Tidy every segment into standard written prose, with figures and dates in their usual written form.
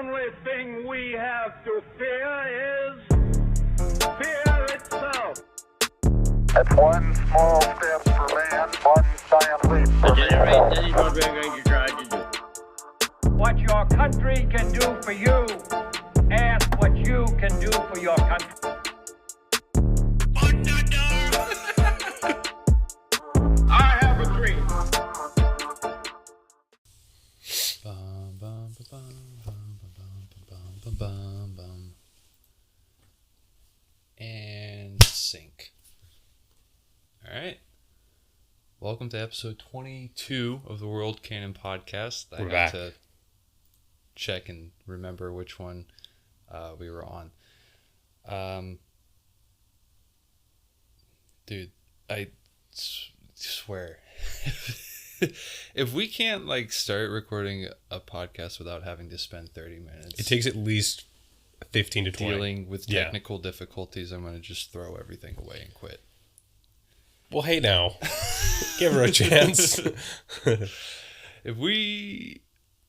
only thing we have to fear is fear itself. It's one small step for man, one giant leap for Generate, this is what we're going to try to do. What your country can do for you, ask what you can do for your country. I have a dream. Bum, bum, bum, bum, bum, bum, bum, bum. And sync. All right. Welcome to episode 22 of the World Canon podcast. We're back. To check and remember which one we were on. Dude, I swear. If we can't start recording a podcast without having to spend 30 minutes, It takes at least 15 to 20. dealing with technical difficulties, I'm going to just throw everything away and quit. Well, hey now. Give her a chance. If we...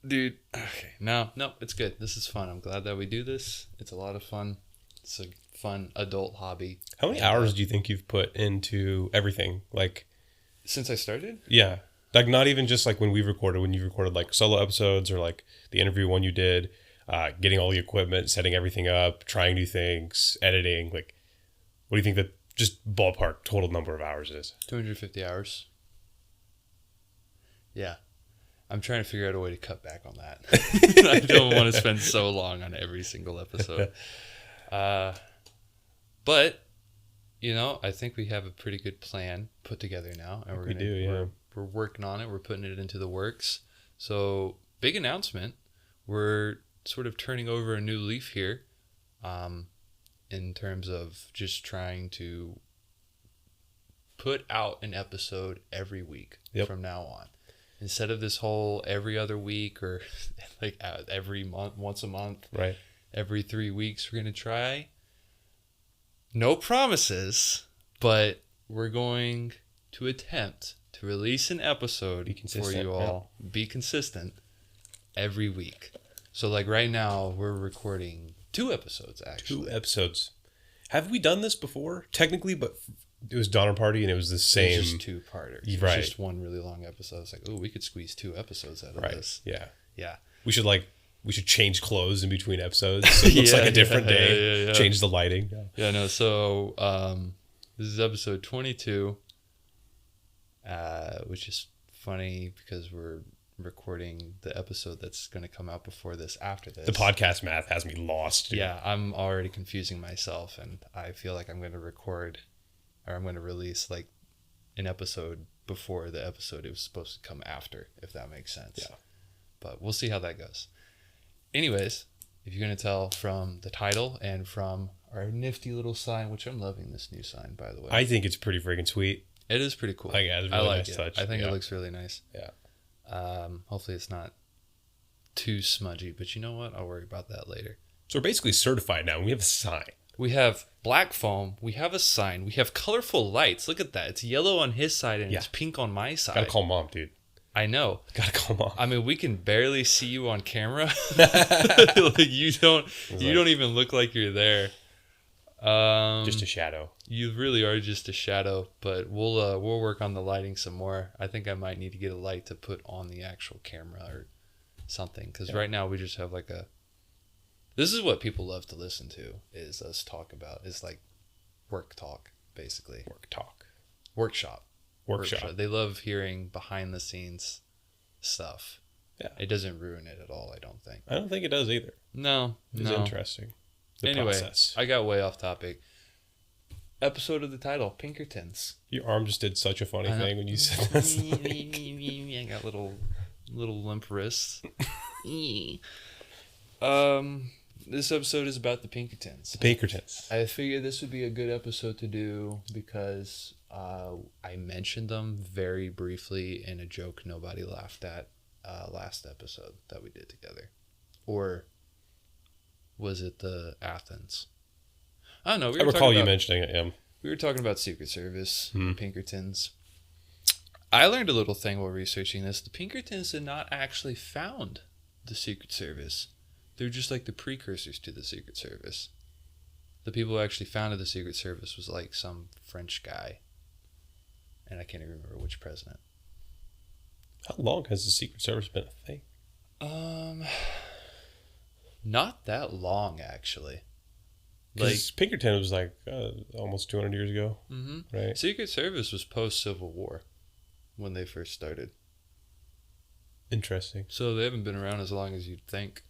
Dude, okay. No, it's good. This is fun. I'm glad that we do this. It's a lot of fun. It's a fun adult hobby. How many hours do you think you've put into everything? Since I started? Yeah. Not even just when you recorded solo episodes or the interview one you did, getting all the equipment, setting everything up, trying new things, editing. What do you think that just ballpark total number of hours is? 250 hours. Yeah. I'm trying to figure out a way to cut back on that. I don't want to spend so long on every single episode. But, I think we have a pretty good plan put together now. And we're working on it. We're putting it into the works. So, big announcement. We're sort of turning over a new leaf here in terms of just trying to put out an episode every week from now on. Instead of this whole every other week or every month, once a month, right? Every 3 weeks, we're going to try. No promises, but we're going to attempt to release an episode for you all. Yeah. Be consistent every week. So right now, we're recording 2 episodes, actually. 2 episodes. Have we done this before? Technically, but it was Donner Party and it was the same. It was just 2-parters. Right. Just one really long episode. It's we could squeeze 2 episodes out of this. Yeah. Yeah. We should change clothes in between episodes so it looks like a different day. Yeah. Change the lighting. Yeah, no. So this is episode 22, which is funny because we're recording the episode that's going to come out before this, after this. The podcast math has me lost. Dude. Yeah, I'm already confusing myself, and I feel like I'm going to record, or I'm going to release an episode before the episode it was supposed to come after, if that makes sense. Yeah. But we'll see how that goes. Anyways, if you're going to tell from the title and from our nifty little sign, which I'm loving this new sign, by the way. I think it's pretty freaking sweet. It is pretty cool. It's really nice touch. I think it looks really nice. Yeah. Hopefully it's not too smudgy, but you know what? I'll worry about that later. So we're basically certified now, and we have a sign. We have black foam. We have a sign. We have colorful lights. Look at that. It's yellow on his side and it's pink on my side. Gotta call Mom, dude. I know. Gotta call Mom. I mean, we can barely see you on camera. You don't even look like you're there. Just a shadow. You really are just a shadow, but we'll work on the lighting some more. I think I might need to get a light to put on the actual camera or something, because right now we just have this is what people love to listen to, is us talk about. It's work talk, basically. Workshop. They love hearing behind the scenes stuff. Yeah. It doesn't ruin it at all, I don't think. I don't think it does either. No. It's interesting. Anyway, process. I got way off topic. Episode of the title, Pinkertonsss. Your arm just did such a funny thing when you said that. I got little limp wrists. This episode is about the Pinkertons. The Pinkertons. I figured this would be a good episode to do because I mentioned them very briefly in a joke nobody laughed at last episode that we did together. Or was it the Athens? I don't know. I recall you mentioning it, yeah. We were talking about Secret Service, Pinkertons. I learned a little thing while researching this. The Pinkertons did not actually found the Secret Service. They're just like the precursors to the Secret Service. The people who actually founded the Secret Service was like some French guy. And I can't even remember which president. How long has the Secret Service been a thing? Not that long, actually. Like Pinkerton was like almost 200 years ago, right? Secret Service was post-Civil War when they first started. Interesting. So they haven't been around as long as you'd think.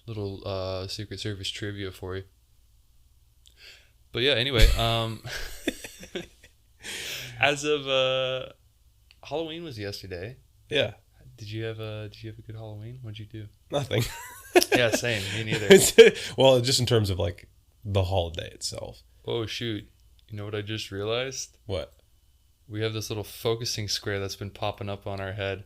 Little Secret Service trivia for you. But yeah, anyway, as of Halloween was yesterday. Yeah. Did you have a good Halloween? What'd you do? Nothing. Yeah, same. Me neither. Well, just in terms of like the holiday itself. Oh shoot! You know what I just realized? What? We have this little focusing square that's been popping up on our head.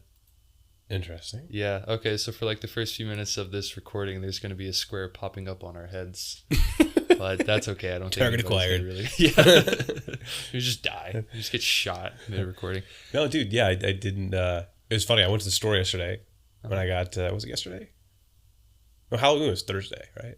Interesting. Yeah. Okay. So for like the first few minutes of this recording, there's going to be a square popping up on our heads. But that's okay. I don't think target acquired. Really. Yeah. You just die. You just get shot mid-recording. No, dude. Yeah, I didn't. It was funny. I went to the store yesterday when I got. Was it yesterday? No, Halloween was Thursday, right?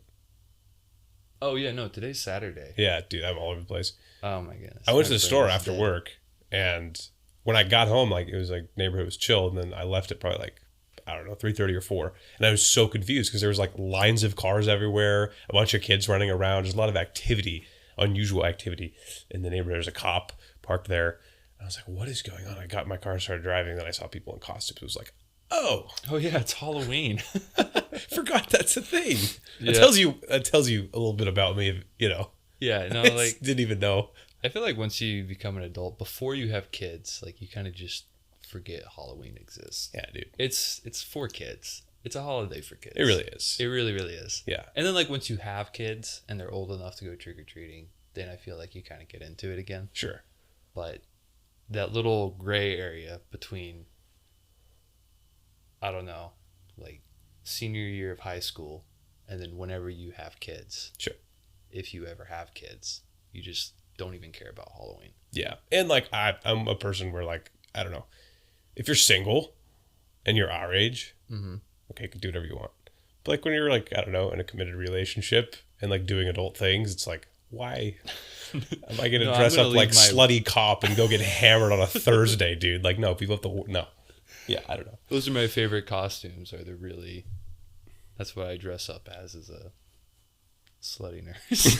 Oh yeah, no. Today's Saturday. Yeah, dude. I'm all over the place. Oh my goodness. I went to the store after work, and when I got home, like it was like neighborhood was chill, and then I left at probably like, I don't know, 3:30 or 4, and I was so confused because there was like lines of cars everywhere, a bunch of kids running around. There's a lot of activity, unusual activity in the neighborhood. There's a cop parked there. I was like, what is going on? I got in my car and started driving. Then I saw people in costumes. It was like, oh yeah, it's Halloween. Forgot that's a thing. Yeah. It tells you a little bit about me, you know. Yeah, no, like didn't even know. I feel like once you become an adult, before you have kids, like you kind of just forget Halloween exists. Yeah, dude. It's for kids. It's a holiday for kids. It really is. It really, really is. Yeah. And then like once you have kids and they're old enough to go trick-or-treating, then I feel like you kind of get into it again. Sure. But that little gray area between, I don't know, like senior year of high school and then whenever you have kids. Sure. If you ever have kids, you just don't even care about Halloween. Yeah. And like I'm a person where like, I don't know, if you're single and you're our age, okay, you can do whatever you want. But like when you're like, I don't know, in a committed relationship and like doing adult things, it's like, why am I going to dress up like slutty cop and go get hammered on a Thursday, dude? Like, no, people have to, no. Yeah, I don't know. Those are my favorite costumes. That's what I dress up as a slutty nurse.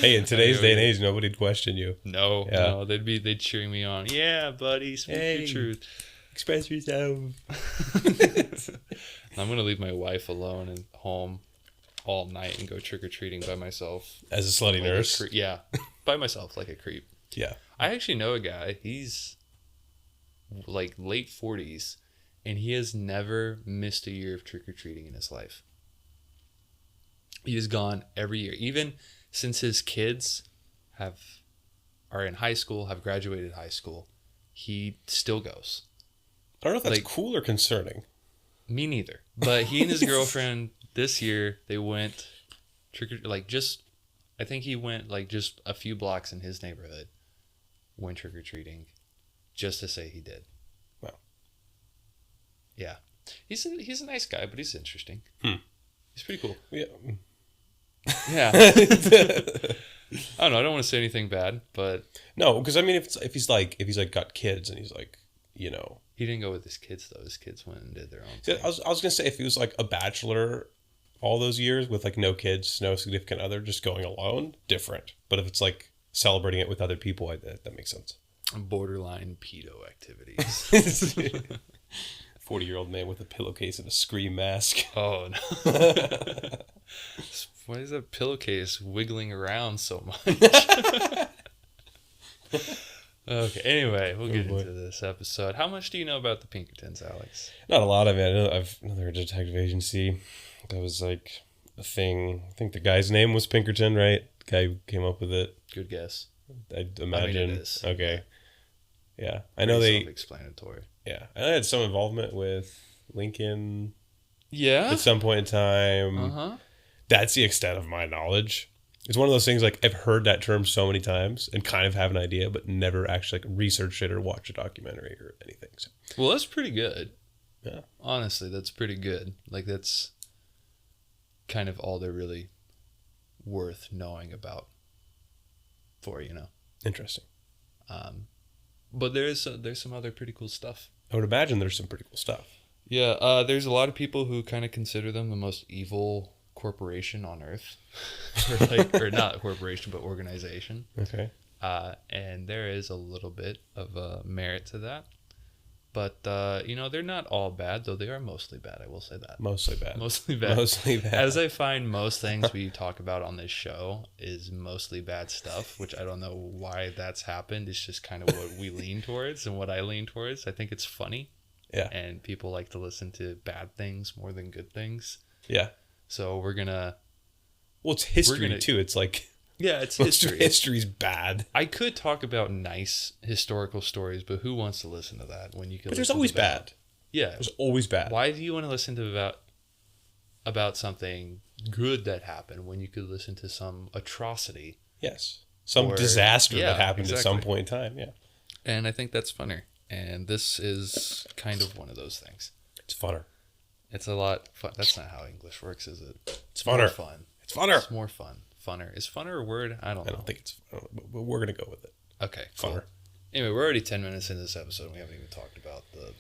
Hey, in today's day and age, nobody'd question you. No, they'd cheering me on. Yeah, buddy, speak your truth. Express yourself. I'm gonna leave my wife alone and home all night and go trick-or-treating by myself. As a slutty nurse? Yeah, by myself, like a creep. Yeah. I actually know a guy, he's like late 40s, and he has never missed a year of trick-or-treating in his life. He has gone every year, even since his kids are in high school, have graduated high school. He still goes. I don't know if that's like, cool or concerning. Me neither. But he and his girlfriend this year, they went I think he went like just a few blocks in his neighborhood, went trick-or-treating just to say he did. Wow. Yeah. He's a nice guy, but he's interesting. He's pretty cool. Yeah. Yeah. I don't know. I don't want to say anything bad, but no, because I mean, if he's like got kids and he's like, you know, he didn't go with his kids though. His kids went and did their own thing. I was gonna say if he was like a bachelor all those years with like no kids, no significant other, just going alone, different. But if it's like celebrating it with other people, that makes sense. Borderline pedo activities. 40-year-old man with a pillowcase and a scream mask. Oh no. Why is that pillowcase wiggling around so much? Okay, anyway, we'll get into this episode. How much do you know about the Pinkertons, Alex? Not a lot of it. I know they're a detective agency. That was like a thing. I think the guy's name was Pinkerton, right? The guy who came up with it. Good guess. I'd imagine. I mean, it is. Okay. Yeah. I know they... self-explanatory. Yeah. I had some involvement with Lincoln. Yeah? At some point in time. Uh-huh. That's the extent of my knowledge. It's one of those things like I've heard that term so many times and kind of have an idea, but never actually like researched it or watched a documentary or anything. So. Well, that's pretty good. Yeah. Honestly, that's pretty good. Like, that's kind of all they're really worth knowing about for, Interesting. But there's some other pretty cool stuff. I would imagine there's some pretty cool stuff. Yeah, there's a lot of people who kind of consider them the most evil corporation on Earth. or not corporation, but organization. Okay. And there is a little bit of merit to that. But, they're not all bad, though they are mostly bad. I will say that. Mostly bad. Mostly bad. Mostly bad. As I find most things we talk about on this show is mostly bad stuff, which I don't know why that's happened. It's just kind of what we lean towards and what I lean towards. I think it's funny. Yeah. And people like to listen to bad things more than good things. Yeah. So we're going to... Well, it's history, too. It's like... Yeah, it's most history. Of history's bad. I could talk about nice historical stories, but who wants to listen to that when you can? But there's always bad. Yeah, there's always bad. Why do you want to listen to about something good that happened when you could listen to some atrocity? Yes, some disaster that happened at some point in time. Yeah, and I think that's funner. And this is kind of one of those things. It's funner. It's a lot fun. That's not how English works, is it? It's funner. More fun. It's funner. It's more fun. Funner. Is funner a word? I don't think it's... But we're going to go with it. Okay, cool. Funner. Anyway, we're already 10 minutes into this episode and we haven't even talked about the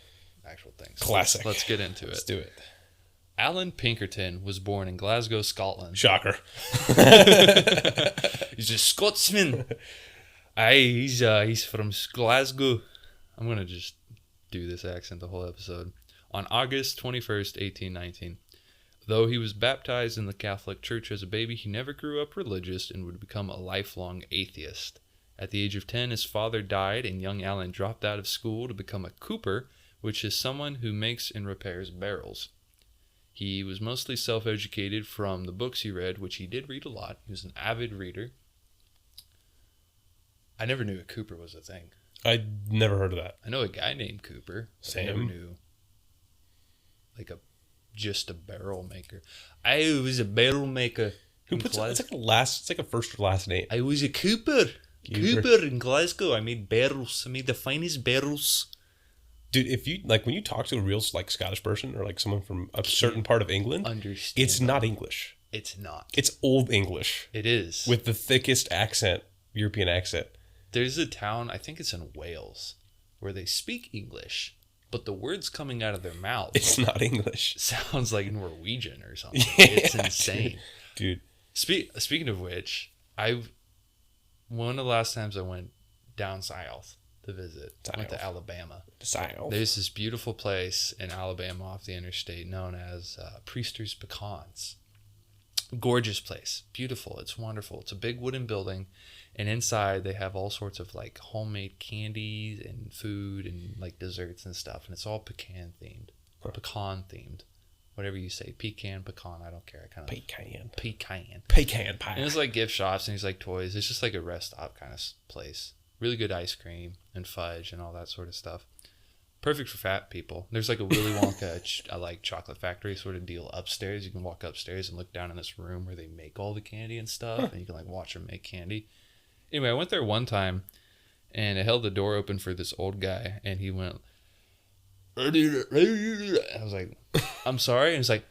actual things. Classic. Let's get into it. Let's do it. Alan Pinkerton was born in Glasgow, Scotland. Shocker. He's a Scotsman. Aye, he's from Glasgow. I'm going to just do this accent the whole episode. On August 21st, 1819. Though he was baptized in the Catholic Church as a baby, he never grew up religious and would become a lifelong atheist. At the age of 10, his father died, and young Alan dropped out of school to become a cooper, which is someone who makes and repairs barrels. He was mostly self-educated from the books he read, which he did read a lot. He was an avid reader. I never knew a cooper was a thing. I never heard of that. I know a guy named Cooper. Same. I never knew just a barrel maker. I was a barrel maker. Who puts it? It's like a first or last name. I was a cooper. Cooper in Glasgow. I made barrels. I made the finest barrels. Dude, if you when you talk to a real Scottish person or someone from a certain part of England, it's not English. It's not. It's Old English. It is. With the thickest accent, European accent. There's a town, I think it's in Wales, where they speak English. But the words coming out of their mouth... It's not English. Sounds like Norwegian or something. Yeah, it's insane. Dude. Speaking of which, one of the last times I went down south to visit, I went to Alabama. South. There's this beautiful place in Alabama off the interstate known as Priester's Pecans. Gorgeous place. Beautiful. It's wonderful. It's a big wooden building. And inside they have all sorts of homemade candies and food and desserts and stuff. And it's all pecan themed. Pecan themed. Whatever you say. Pecan, I don't care. Pecan pie. And it's gift shops and these toys. It's just a rest stop kind of place. Really good ice cream and fudge and all that sort of stuff. Perfect for fat people. There's a Willy Wonka chocolate factory sort of deal upstairs. You can walk upstairs and look down in this room where they make all the candy and stuff. And you can watch them make candy. Anyway, I went there one time, and I held the door open for this old guy, and he went, I was like, I'm sorry. And he's like,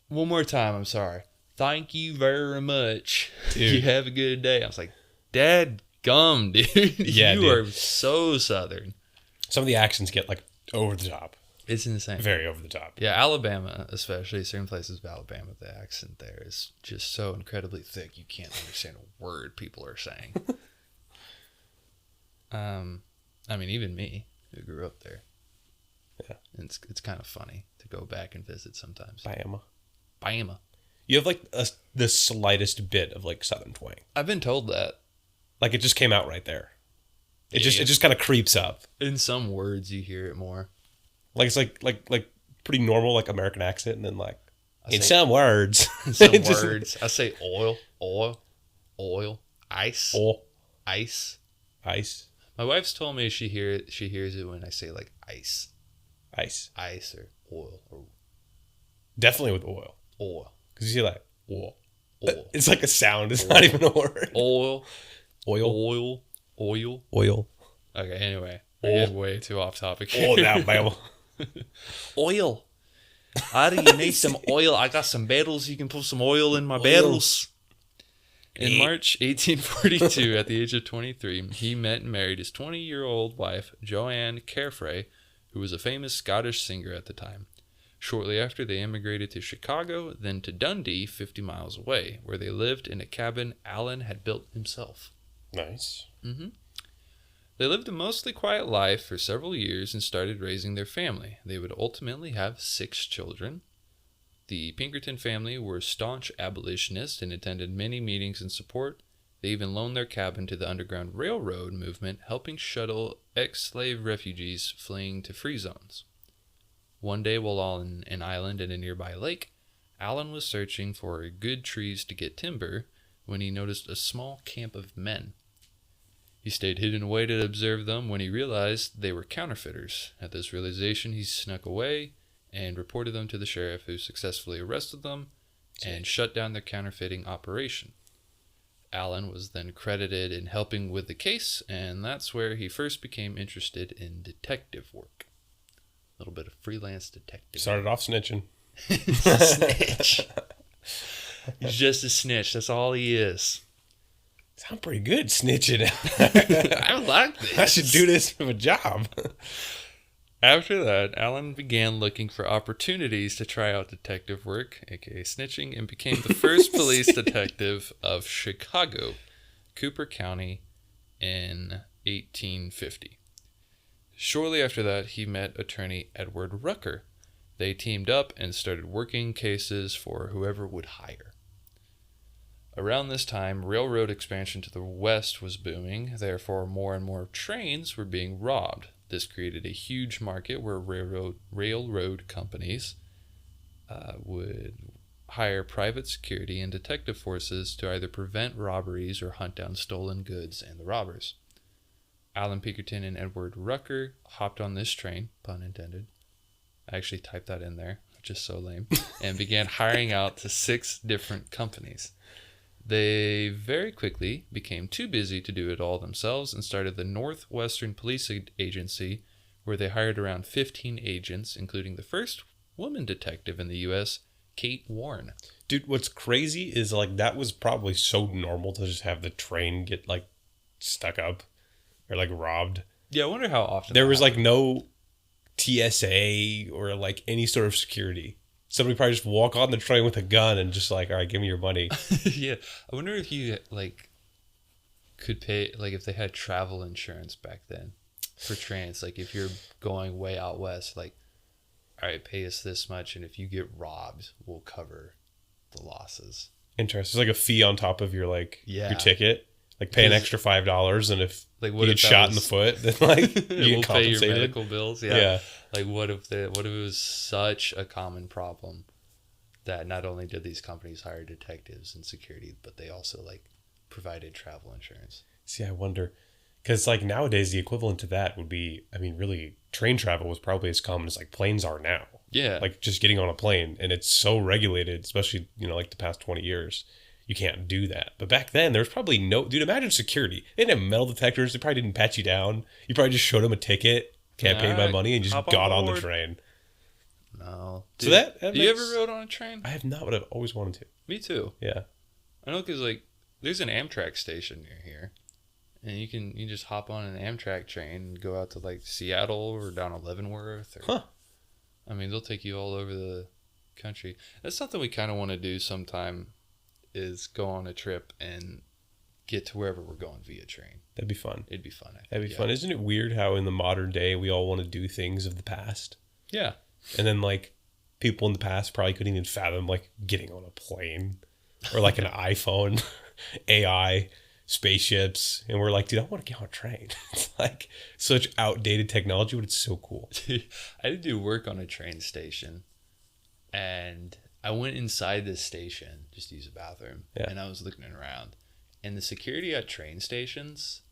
one more time, I'm sorry. Thank you very much. Dude. You have a good day. I was like, Dad gum, dude. Yeah, you are so Southern. Some of the accents get over the top. It's insane. Very over the top. Yeah, Alabama, especially certain places of Alabama, the accent there is just so incredibly thick you can't understand a word people are saying. Even me, who grew up there. Yeah. It's kind of funny to go back and visit sometimes. Bama. You have the slightest bit of Southern twang. I've been told that. It just came out right there. It just kind of creeps up. In some words you hear it more. It's pretty normal American accent, and then in some words. In some words. I say oil, ice. Ice. My wife's told me she hears it when I say ice. Ice or oil. Definitely with oil. Oil. Because you see oil. It's a sound. It's not even a word. Oil. Okay, Okay, anyway. We're getting way too off topic. Now, Bible. Oil. How do you need some oil? I got some barrels. You can put some oil in my barrels. In March 1842, at the age of 23, he met and married his 20-year-old wife, Joanne Carefrey, who was a famous Scottish singer at the time. Shortly after, they immigrated to Chicago, then to Dundee, 50 miles away, where they lived in a cabin Allen had built himself. Nice. Mm-hmm. They lived a mostly quiet life for several years and started raising their family. They would ultimately have 6 children. The Pinkerton family were staunch abolitionists and attended many meetings in support. They even loaned their cabin to the Underground Railroad movement, helping shuttle ex-slave refugees fleeing to free zones. One day, while on an island in a nearby lake, Allen was searching for good trees to get timber when he noticed a small camp of men. He stayed hidden away to observe them when he realized they were counterfeiters. At this realization, he snuck away and reported them to the sheriff, who successfully arrested them and shut down their counterfeiting operation. Allen was then credited in helping with the case, and that's where he first became interested in detective work. A little bit of freelance detective. Started off snitching. Snitch. He's just a snitch. That's all he is. Sound pretty good snitching. I like this. I should do this for a job. After that, Allen began looking for opportunities to try out detective work, aka snitching, and became the first police detective of Chicago, Cooper County, in 1850. Shortly after that, he met attorney Edward Rucker. They teamed up and started working cases for whoever would hire. Around this time, railroad expansion to the west was booming, therefore more and more trains were being robbed. This created a huge market where railroad companies would hire private security and detective forces to either prevent robberies or hunt down stolen goods and the robbers. Allen Pinkerton and Edward Rucker hopped on this train, pun intended. I actually typed that in there, just so lame, and began hiring out to 6 different companies. They very quickly became too busy to do it all themselves and started the Northwestern Police Agency, where they hired around 15 agents, including the first woman detective in the U.S., Kate Warren. Dude, what's crazy is like that was probably so normal to just have the train get like stuck up or like robbed. Yeah, I wonder how often there was like no TSA or like any sort of security. Somebody probably just walk on the train with a gun and just like, all right, give me your money. Yeah. I wonder if you like could pay, like if they had travel insurance back then for trains. Like if you're going way out west, like, all right, pay us this much. And if you get robbed, we'll cover the losses. Interesting. It's like a fee on top of your like your ticket. Like pay an extra $5, and if like you get shot in the foot, then like you we'll get pay your compensated. medical bills. Yeah. Like what if it was such a common problem that not only did these companies hire detectives and security, but they also like provided travel insurance. See, I wonder, because like nowadays the equivalent to that would be, I mean, really train travel was probably as common as like planes are now. Yeah. Like just getting on a plane, and it's so regulated, especially, you know, like the past 20 years. You can't do that. But back then, there was probably no... Dude, imagine security. They didn't have metal detectors. They probably didn't pat you down. You probably just showed them a ticket, can't pay my money, and just got on the train. No. Dude, so that you ever rode on a train? I have not, but I've always wanted to. Me too. Yeah. I know, because like there's an Amtrak station near here, and you just hop on an Amtrak train and go out to like Seattle or down to Leavenworth. Or, I mean, they'll take you all over the country. That's something we kind of want to do sometime, is go on a trip and get to wherever we're going via train. That'd be fun. It'd be fun, I think. That'd be fun. Isn't it weird how in the modern day we all want to do things of the past? Yeah. And then like people in the past probably couldn't even fathom like getting on a plane or like an iPhone, AI, spaceships. And we're like, dude, I want to get on a train. It's like such outdated technology, but it's so cool. I did do work on a train station, and I went inside this station just to use a bathroom, and I was looking around, and the security at train stations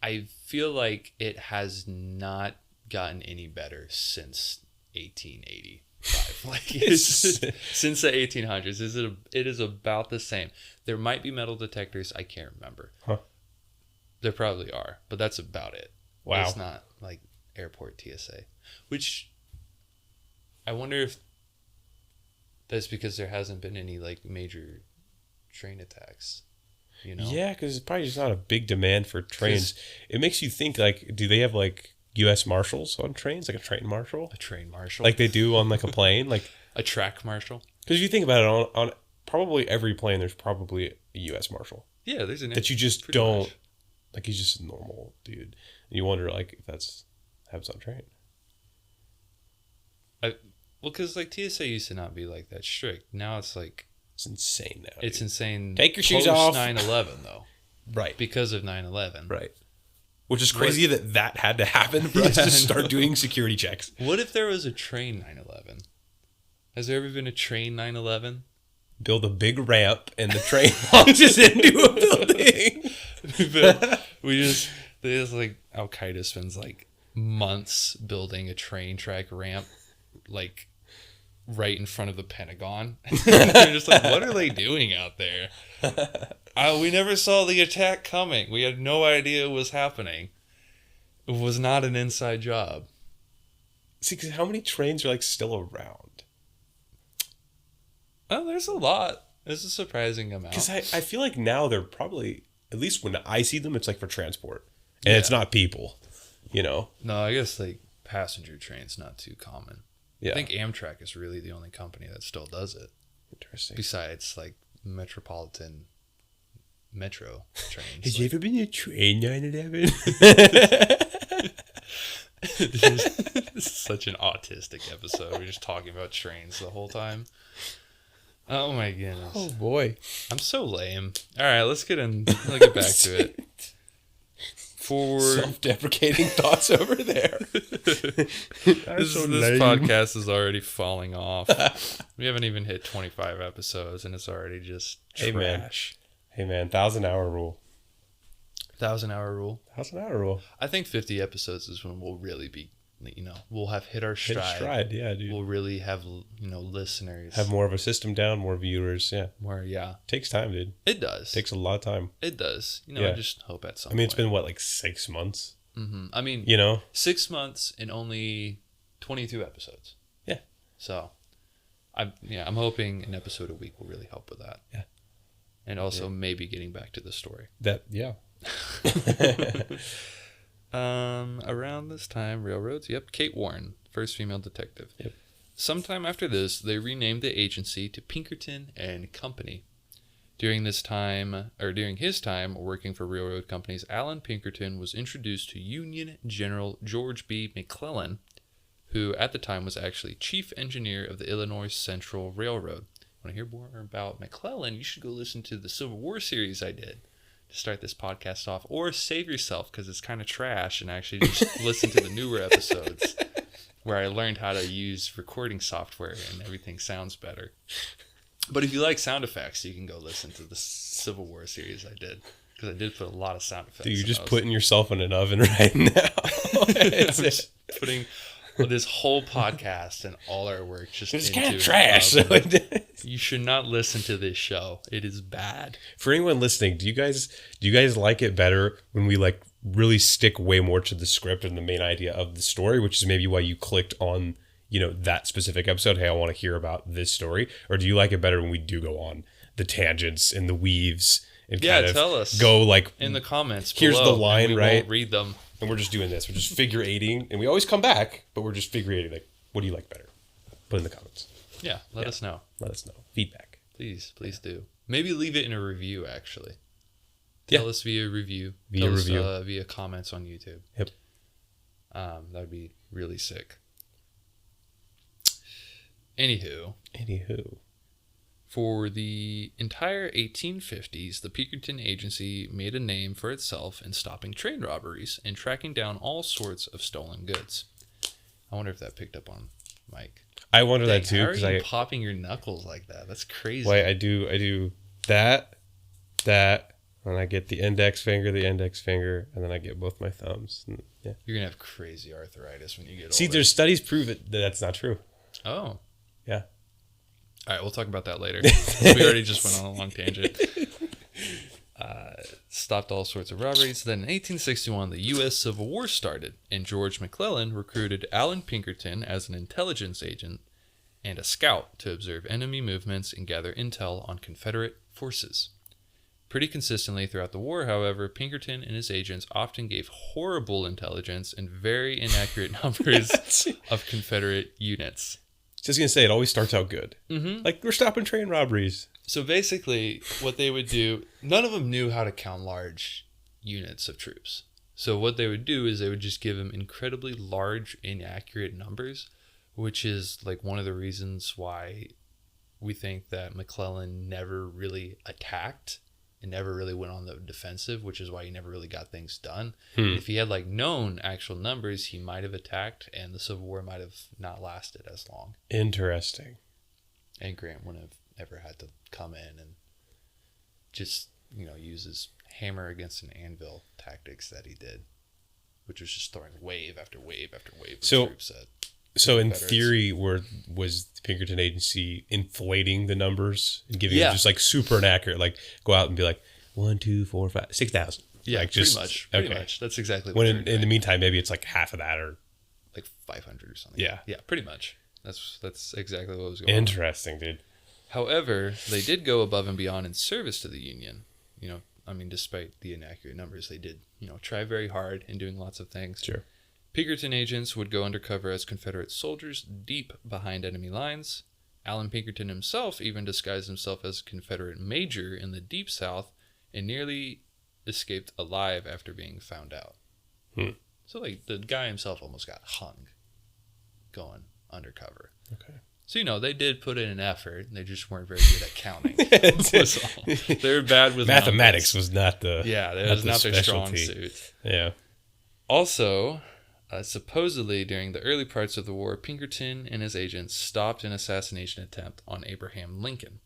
I feel like it has not gotten any better since 1885. Like since the 1800s, it is about the same. There might be metal detectors, I can't remember. There probably are, but that's about it. Wow. It's not like airport TSA, which I wonder if that's because there hasn't been any like major train attacks, you know? Yeah, because it's probably just not a big demand for trains. It makes you think, like, do they have like U.S. Marshals on trains, like a train marshal? A train marshal? Like they do on like a plane? Like a track marshal? Because you think about it, on probably every plane, there's probably a U.S. Marshal. Yeah, there's an that you just don't much. Like. He's just a normal dude, and you wonder like if that's happens on train. Well, because like TSA used to not be like that strict. Now it's like it's insane. Now it's insane. Take your shoes off. 9/11 though, right? Because of 9/11, right? Which is crazy that had to happen for us to start doing security checks. What if there was a train 9/11? Has there ever been a train 9/11? Build a big ramp and the train launches into a building. There's like Al Qaeda spends like months building a train track ramp, like right in front of the Pentagon. They're just like, what are they doing out there? We never saw the attack coming. We had no idea it was happening. It was not an inside job. See, because how many trains are like still around? Oh, there's a lot. There's a surprising amount. Because I feel like now they're probably, at least when I see them, it's like for transport. And it's not people, you know? No, I guess like passenger trains not too common. Yeah. I think Amtrak is really the only company that still does it. Interesting. Besides like metropolitan metro trains. Has you ever been to a train 9/11? This is such an autistic episode. We're just talking about trains the whole time. Oh my goodness. Oh boy. I'm so lame. Alright, let's get back to it. For self-deprecating thoughts over there. This podcast is already falling off. We haven't even hit 25 episodes and it's already just trash. Hey man, 1,000-hour rule. 1,000-hour rule. 1,000-hour rule. I think 50 episodes is when we'll really be, we'll have hit our stride. Hit stride, yeah, dude. We'll really have, listeners. Have more of a system down, more viewers, yeah. Takes time, dude. It does. Takes a lot of time. It does. I just hope at some point. It's been, like 6 months? Mm-hmm. 6 months and only 22 episodes. Yeah. So, I'm hoping an episode a week will really help with that. Yeah. And also maybe getting back to the story. Around this time, railroads. Yep, Kate Warren, first female detective. Yep. Sometime after this, they renamed the agency to Pinkerton and Company. During his time working for railroad companies, Alan Pinkerton was introduced to Union General George B. McClellan, who at the time was actually chief engineer of the Illinois Central Railroad. Want to hear more about McClellan? You should go listen to the Civil War series I did to start this podcast off, or save yourself because it's kind of trash and actually just listen to the newer episodes where I learned how to use recording software and everything sounds better. But if you like sound effects, you can go listen to the Civil War series I did, because I did put a lot of sound effects. Dude, you're just putting yourself in an oven right now. I'm just putting this whole podcast and all our work just it's into kind of trash. You should not listen to this show. It is bad. For anyone listening, do you guys like it better when we like really stick way more to the script and the main idea of the story, which is maybe why you clicked on that specific episode? Hey, I want to hear about this story. Or do you like it better when we do go on the tangents and the weaves and kind of tell us. Go like in the comments. Here's below, the line, we right? Won't read them. And we're just doing this. We're just figure eighting, and we always come back, but we're just figure eighting. Like, what do you like better? Put in the comments. Yeah, let us know. Let us know. Feedback. Please do. Maybe leave it in a review, actually. Tell us via review. Via comments on YouTube. Yep. That would be really sick. Anywho. For the entire 1850s, the Pinkerton Agency made a name for itself in stopping train robberies and tracking down all sorts of stolen goods. I wonder if that picked up on Mike. I wonder that too. How are you popping your knuckles like that? That's crazy. Why I do that, and I get the index finger, and then I get both my thumbs. And, yeah. You're going to have crazy arthritis when you get older. See, there's studies prove that that's not true. Oh. Yeah. All right, we'll talk about that later. We already just went on a long tangent. stopped all sorts of robberies. Then in 1861, the U.S. Civil War started, and George McClellan recruited Alan Pinkerton as an intelligence agent and a scout to observe enemy movements and gather intel on Confederate forces. Pretty consistently throughout the war, however, Pinkerton and his agents often gave horrible intelligence and very inaccurate numbers of Confederate units. Just gonna say, it always starts out good. Mm-hmm. Like, we're stopping train robberies. So basically, what they would do, none of them knew how to count large units of troops. So what they would do is they would just give them incredibly large, inaccurate numbers, which is like one of the reasons why we think that McClellan never really attacked and never really went on the defensive, which is why he never really got things done. If he had like known actual numbers, he might have attacked, and the Civil War might have not lasted as long. Interesting. And Grant wouldn't have ever had to come in and just, use his hammer against an anvil tactics that he did, which was just throwing wave after wave after wave of troops at So in theory, was the Pinkerton agency inflating the numbers and giving them just like super inaccurate, like go out and be like 1, 2, 4, 5, 6,000. Yeah, like pretty much. That's exactly what when in the meantime, maybe it's like half of that or like 500 or something. Yeah. Yeah, pretty much. That's exactly what was going on. Interesting, dude. However, they did go above and beyond in service to the Union. Despite the inaccurate numbers, they did, try very hard in doing lots of things. Sure. Pinkerton agents would go undercover as Confederate soldiers deep behind enemy lines. Alan Pinkerton himself even disguised himself as a Confederate major in the Deep South and nearly escaped alive after being found out. So, the guy himself almost got hung going undercover. Okay. So, they did put in an effort. They just weren't very good at counting. They were bad with mathematics. Numbers. Was not the that was not their strong suit. Yeah. Also, supposedly during the early parts of the war, Pinkerton and his agents stopped an assassination attempt on Abraham Lincoln.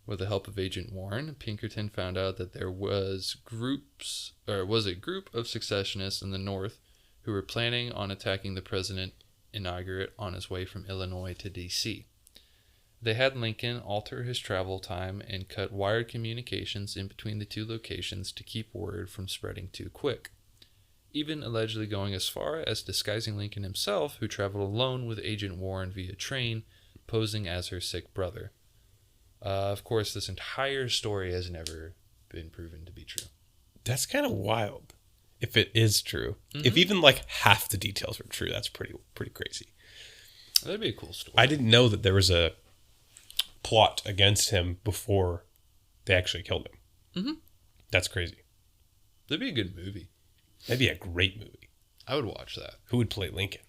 With the help of Agent Warren, Pinkerton found out that there was a group of secessionists in the North who were planning on attacking the president inaugurate on his way from Illinois to D.C. They had Lincoln alter his travel time and cut wired communications in between the two locations to keep word from spreading too quick, even allegedly going as far as disguising Lincoln himself, who traveled alone with Agent Warren via train, posing as her sick brother. Of course, this entire story has never been proven to be true. That's kind of wild. If it is true, if even half the details are true, that's pretty crazy. That'd be a cool story. I didn't know that there was a plot against him before they actually killed him. Mm-hmm. That's crazy. That'd be a good movie. That'd be a great movie. I would watch that. Who would play Lincoln?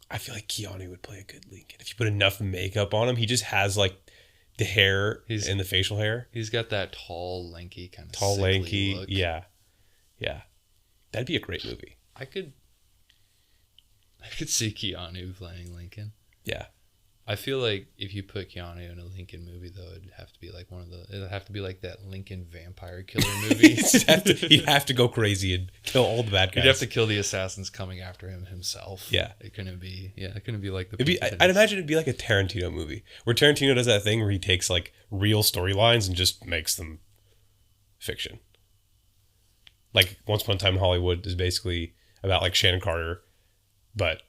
I feel like Keanu would play a good Lincoln. If you put enough makeup on him, he just has the hair and the facial hair. He's got that tall, lanky kind of lanky look. Yeah. That'd be a great movie. I could see Keanu playing Lincoln. Yeah. I feel like if you put Keanu in a Lincoln movie, though, it'd have to be that Lincoln vampire killer movie. He'd have to go crazy and kill all the bad guys. He'd have to kill the assassins coming after him himself. Yeah. It couldn't be like the... I'd imagine it'd be like a Tarantino movie, where Tarantino does that thing where he takes real storylines and just makes them fiction. Like Once Upon a Time in Hollywood is basically about Shannon Carter, but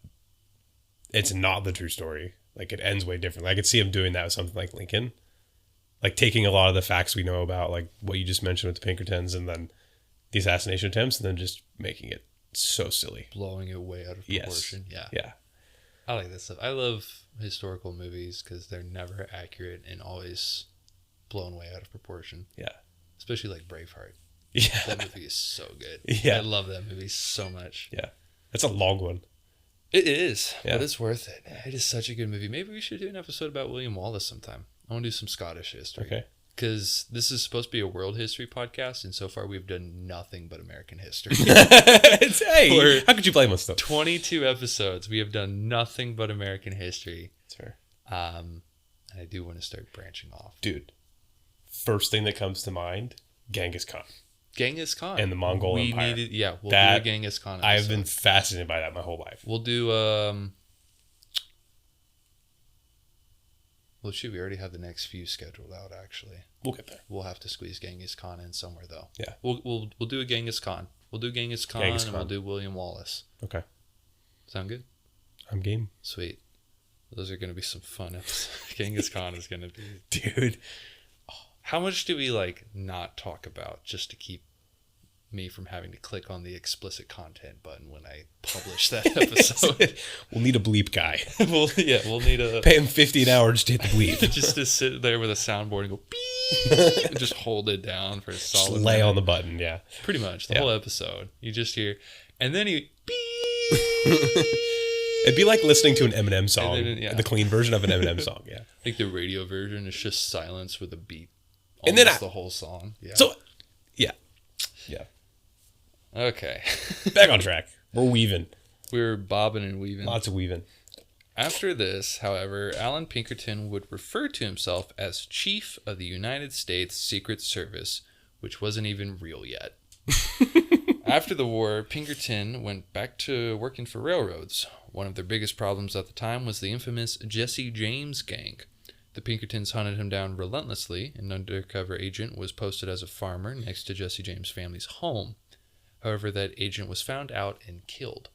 it's not the true story. It ends way differently. I could see him doing that with something like Lincoln. Taking a lot of the facts we know about, what you just mentioned with the Pinkertons and then the assassination attempts, and then just making it so silly. Blowing it way out of proportion. Yes. Yeah. I like this stuff. I love historical movies because they're never accurate and always blown way out of proportion. Yeah. Especially Braveheart. Yeah. That movie is so good. Yeah. I love that movie so much. Yeah. That's a long one. It is, yeah. But it's worth it. It is such a good movie. Maybe we should do an episode about William Wallace sometime. I want to do some Scottish history. Okay. Because this is supposed to be a world history podcast, and so far we've done nothing but American history. Hey, how could you blame us, though? 22 episodes. We have done nothing but American history. That's fair. And I do want to start branching off. Dude, first thing that comes to mind, Genghis Khan. Genghis Khan. And the Mongol Empire. We'll do a Genghis Khan episode. I've been fascinated by that my whole life. We'll do Well, shoot, we already have the next few scheduled out, actually. We'll get there. We'll have to squeeze Genghis Khan in somewhere, though. Yeah. We'll do a Genghis Khan. We'll do Genghis Khan, and we'll do William Wallace. Okay. Sound good? I'm game. Sweet. Those are going to be some fun episodes. Genghis Khan is going to be... Dude. How much do we, like, not talk about just to keep me from having to click on the explicit content button when I publish that episode? We'll need a bleep guy. We'll need a... Pay him $50 an hour just to hit the bleep. Just to sit there with a soundboard and go beep and just hold it down for a solid Just lay minute. on the button, yeah. Pretty much the whole episode. You just hear, and then he beep. It'd be like listening to an Eminem song, then, the clean version of an Eminem song, yeah. I think the radio version is just silence with a beat. And then the whole song. Yeah. So, yeah. Okay. Back on track. We're weaving. We're bobbing and weaving. Lots of weaving. After this, however, Alan Pinkerton would refer to himself as Chief of the United States Secret Service, which wasn't even real yet. After the war, Pinkerton went back to working for railroads. One of their biggest problems at the time was the infamous Jesse James gang. The Pinkertons hunted him down relentlessly. An undercover agent was posted as a farmer next to Jesse James' family's home. However, that agent was found out and killed.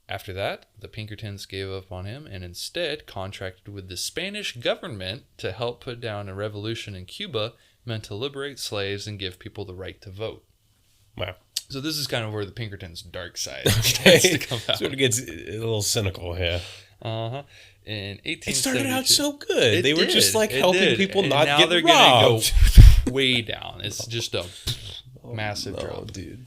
After that, the Pinkertons gave up on him and instead contracted with the Spanish government to help put down a revolution in Cuba meant to liberate slaves and give people the right to vote. Wow. So this is kind of where the Pinkertons' dark side tends to come out. Sort of gets a little cynical, yeah. Uh-huh. In 1872, it started out so good. They were did. just like It helping did. people And not now get they're robbed. gonna go way down. It's just a massive drop. Dude.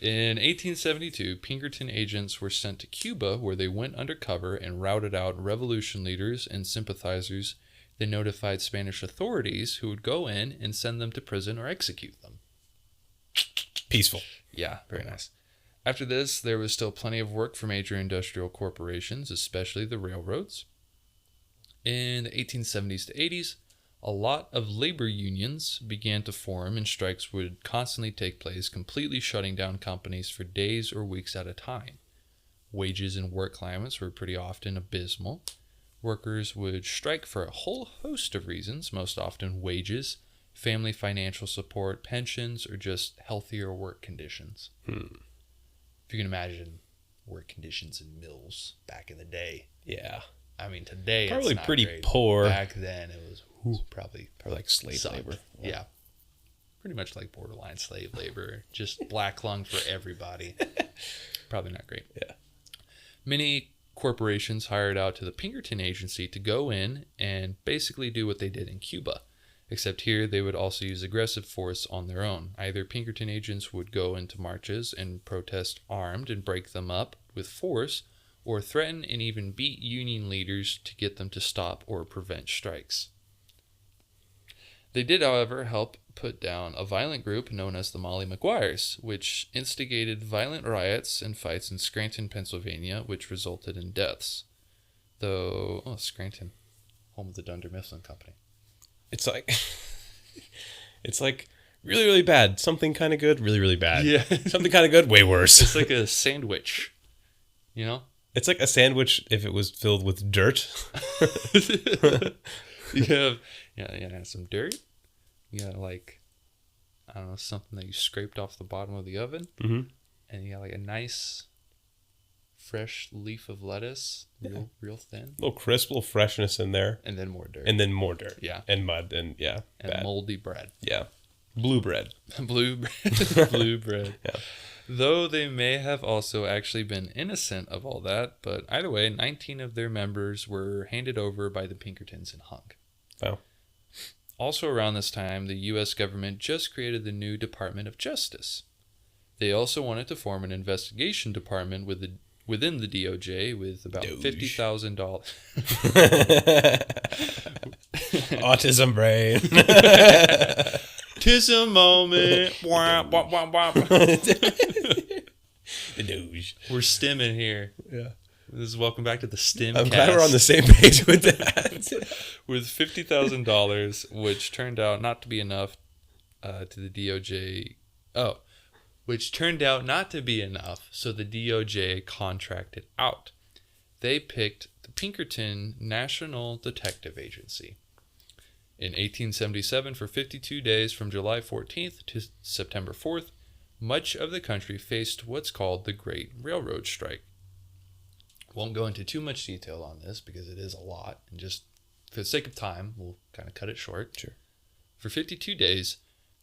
In 1872, Pinkerton agents were sent to Cuba, where they went undercover and routed out revolution leaders and sympathizers. They notified Spanish authorities, who would go in and send them to prison or execute them. Peaceful. Yeah, very nice. After this, there was still plenty of work for major industrial corporations, especially the railroads. In the 1870s to 80s, a lot of labor unions began to form, and strikes would constantly take place, completely shutting down companies for days or weeks at a time. Wages and work climates were pretty often abysmal. Workers would strike for a whole host of reasons, most often wages, family financial support, pensions, or just healthier work conditions. If you can imagine work conditions in mills back in the day. Yeah. I mean, today Probably it's not pretty great. poor. Back then it was probably like slave sucked. labor. Yeah. Pretty much like borderline slave labor. Just black lung for everybody. Probably not great. Yeah. Many corporations hired out to the Pinkerton Agency to go in and basically do what they did in Cuba. Except here, they would also use aggressive force on their own. Either Pinkerton agents would go into marches and protest armed and break them up with force, or threaten and even beat union leaders to get them to stop or prevent strikes. They did, however, help put down a violent group known as the Molly Maguires, which instigated violent riots and fights in Scranton, Pennsylvania, which resulted in deaths. Scranton, home of the Dunder Mifflin Company. It's like really, really bad. Something kind of good, really, really bad. Yeah. Something kind of good, way worse. It's like a sandwich, you know? It's like a sandwich if it was filled with dirt. You have some dirt. You got something that you scraped off the bottom of the oven. Mm-hmm. And you got like a nice fresh leaf of lettuce, real thin. A little crisp, little freshness in there. And then more dirt. And then more dirt. Yeah. And mud. And bad. Moldy bread. Yeah. Blue bread. Blue bread. Yeah. Though they may have also actually been innocent of all that, but either way, 19 of their members were handed over by the Pinkertons and hung. Wow. Also around this time, the U.S. government just created the new Department of Justice. They also wanted to form an investigation department within the DOJ with about $50,000. Autism brain. Tism moment. Womp, womp, womp, womp. The Doge. We're stimming here. Yeah. This is welcome back to the STEM I'm cast. glad we're on the same page with that. With $50,000, which turned out not to be enough to the DOJ. Which turned out not to be enough, so the DOJ contracted out. they picked the Pinkerton National Detective Agency. In 1877, for 52 days from July 14th to September 4th, much of the country faced what's called the Great Railroad Strike. Won't go into too much detail on this because it is a lot, and just for the sake of time, we'll kind of cut it short. Sure. For 52 days,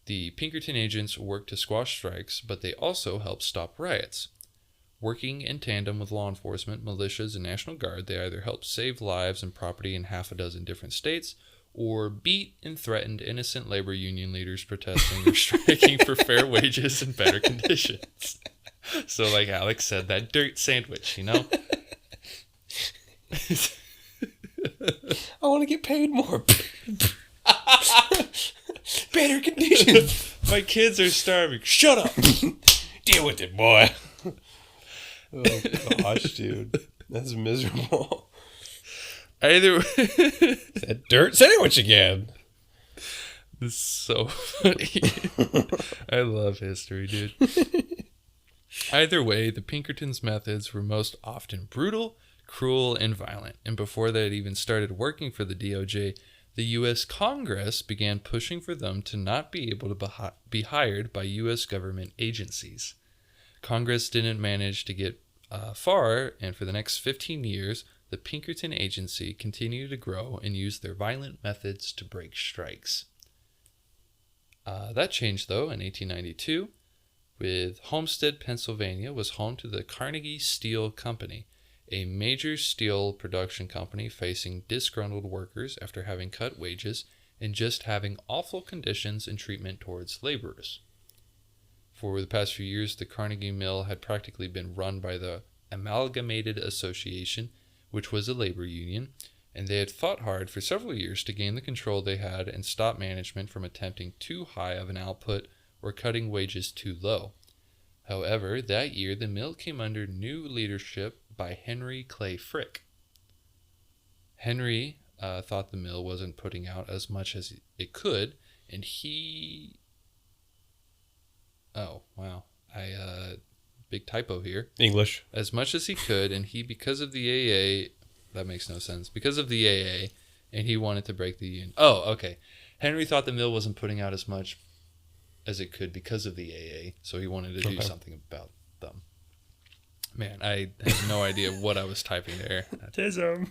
the Pinkerton agents worked to squash strikes, but they also helped stop riots. Working in tandem with law enforcement, militias, and National Guard, they either helped save lives and property in half a dozen different states, or beat and threatened innocent labor union leaders protesting or striking for fair wages and better conditions. So like Alex said, that dirt sandwich, you know? I want to get paid more. Better conditions. My kids are starving. Shut up. Deal with it, boy. Oh, gosh, dude. That's miserable. Either way. That dirt sandwich again. This is so funny. I love history, dude. Either way, the Pinkertons' methods were most often brutal, cruel, and violent. And before they had even started working for the DOJ, the U.S. Congress began pushing for them to not be able to be hired by U.S. government agencies. Congress didn't manage to get far, and for the next 15 years, the Pinkerton Agency continued to grow and use their violent methods to break strikes. That changed, though, in 1892, with Homestead, Pennsylvania, was home to the Carnegie Steel Company, a major steel production company facing disgruntled workers after having cut wages and just having awful conditions and treatment towards laborers. For the past few years, the Carnegie Mill had practically been run by the Amalgamated Association, which was a labor union, and they had fought hard for several years to gain the control they had and stop management from attempting too high of an output or cutting wages too low. However, that year the mill came under new leadership by Henry Clay Frick. Henry thought the mill wasn't putting out as much as it could, and he... Oh, wow. Big typo here. English. As much as he could, and he, because of the AA... That makes no sense. Because of the AA, and he wanted to break the union. Oh, okay. Henry thought the mill wasn't putting out as much as it could because of the AA, so he wanted to do something about them. Man, I had no idea what I was typing there. Tism.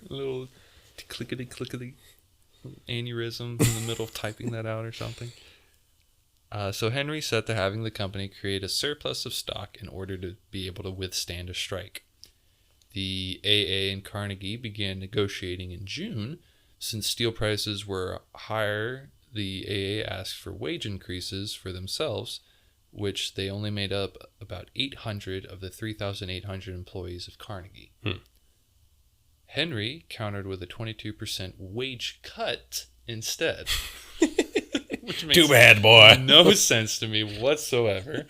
A little clickety aneurysm in the middle of typing that out or something. So Henry set to having the company create a surplus of stock in order to be able to withstand a strike. The AA and Carnegie began negotiating in June. Since steel prices were higher, the AA asked for wage increases for themselves, which they only made up about 800 of the 3,800 employees of Carnegie. Henry countered with a 22% wage cut instead. Which makes Too bad, boy. No sense to me whatsoever.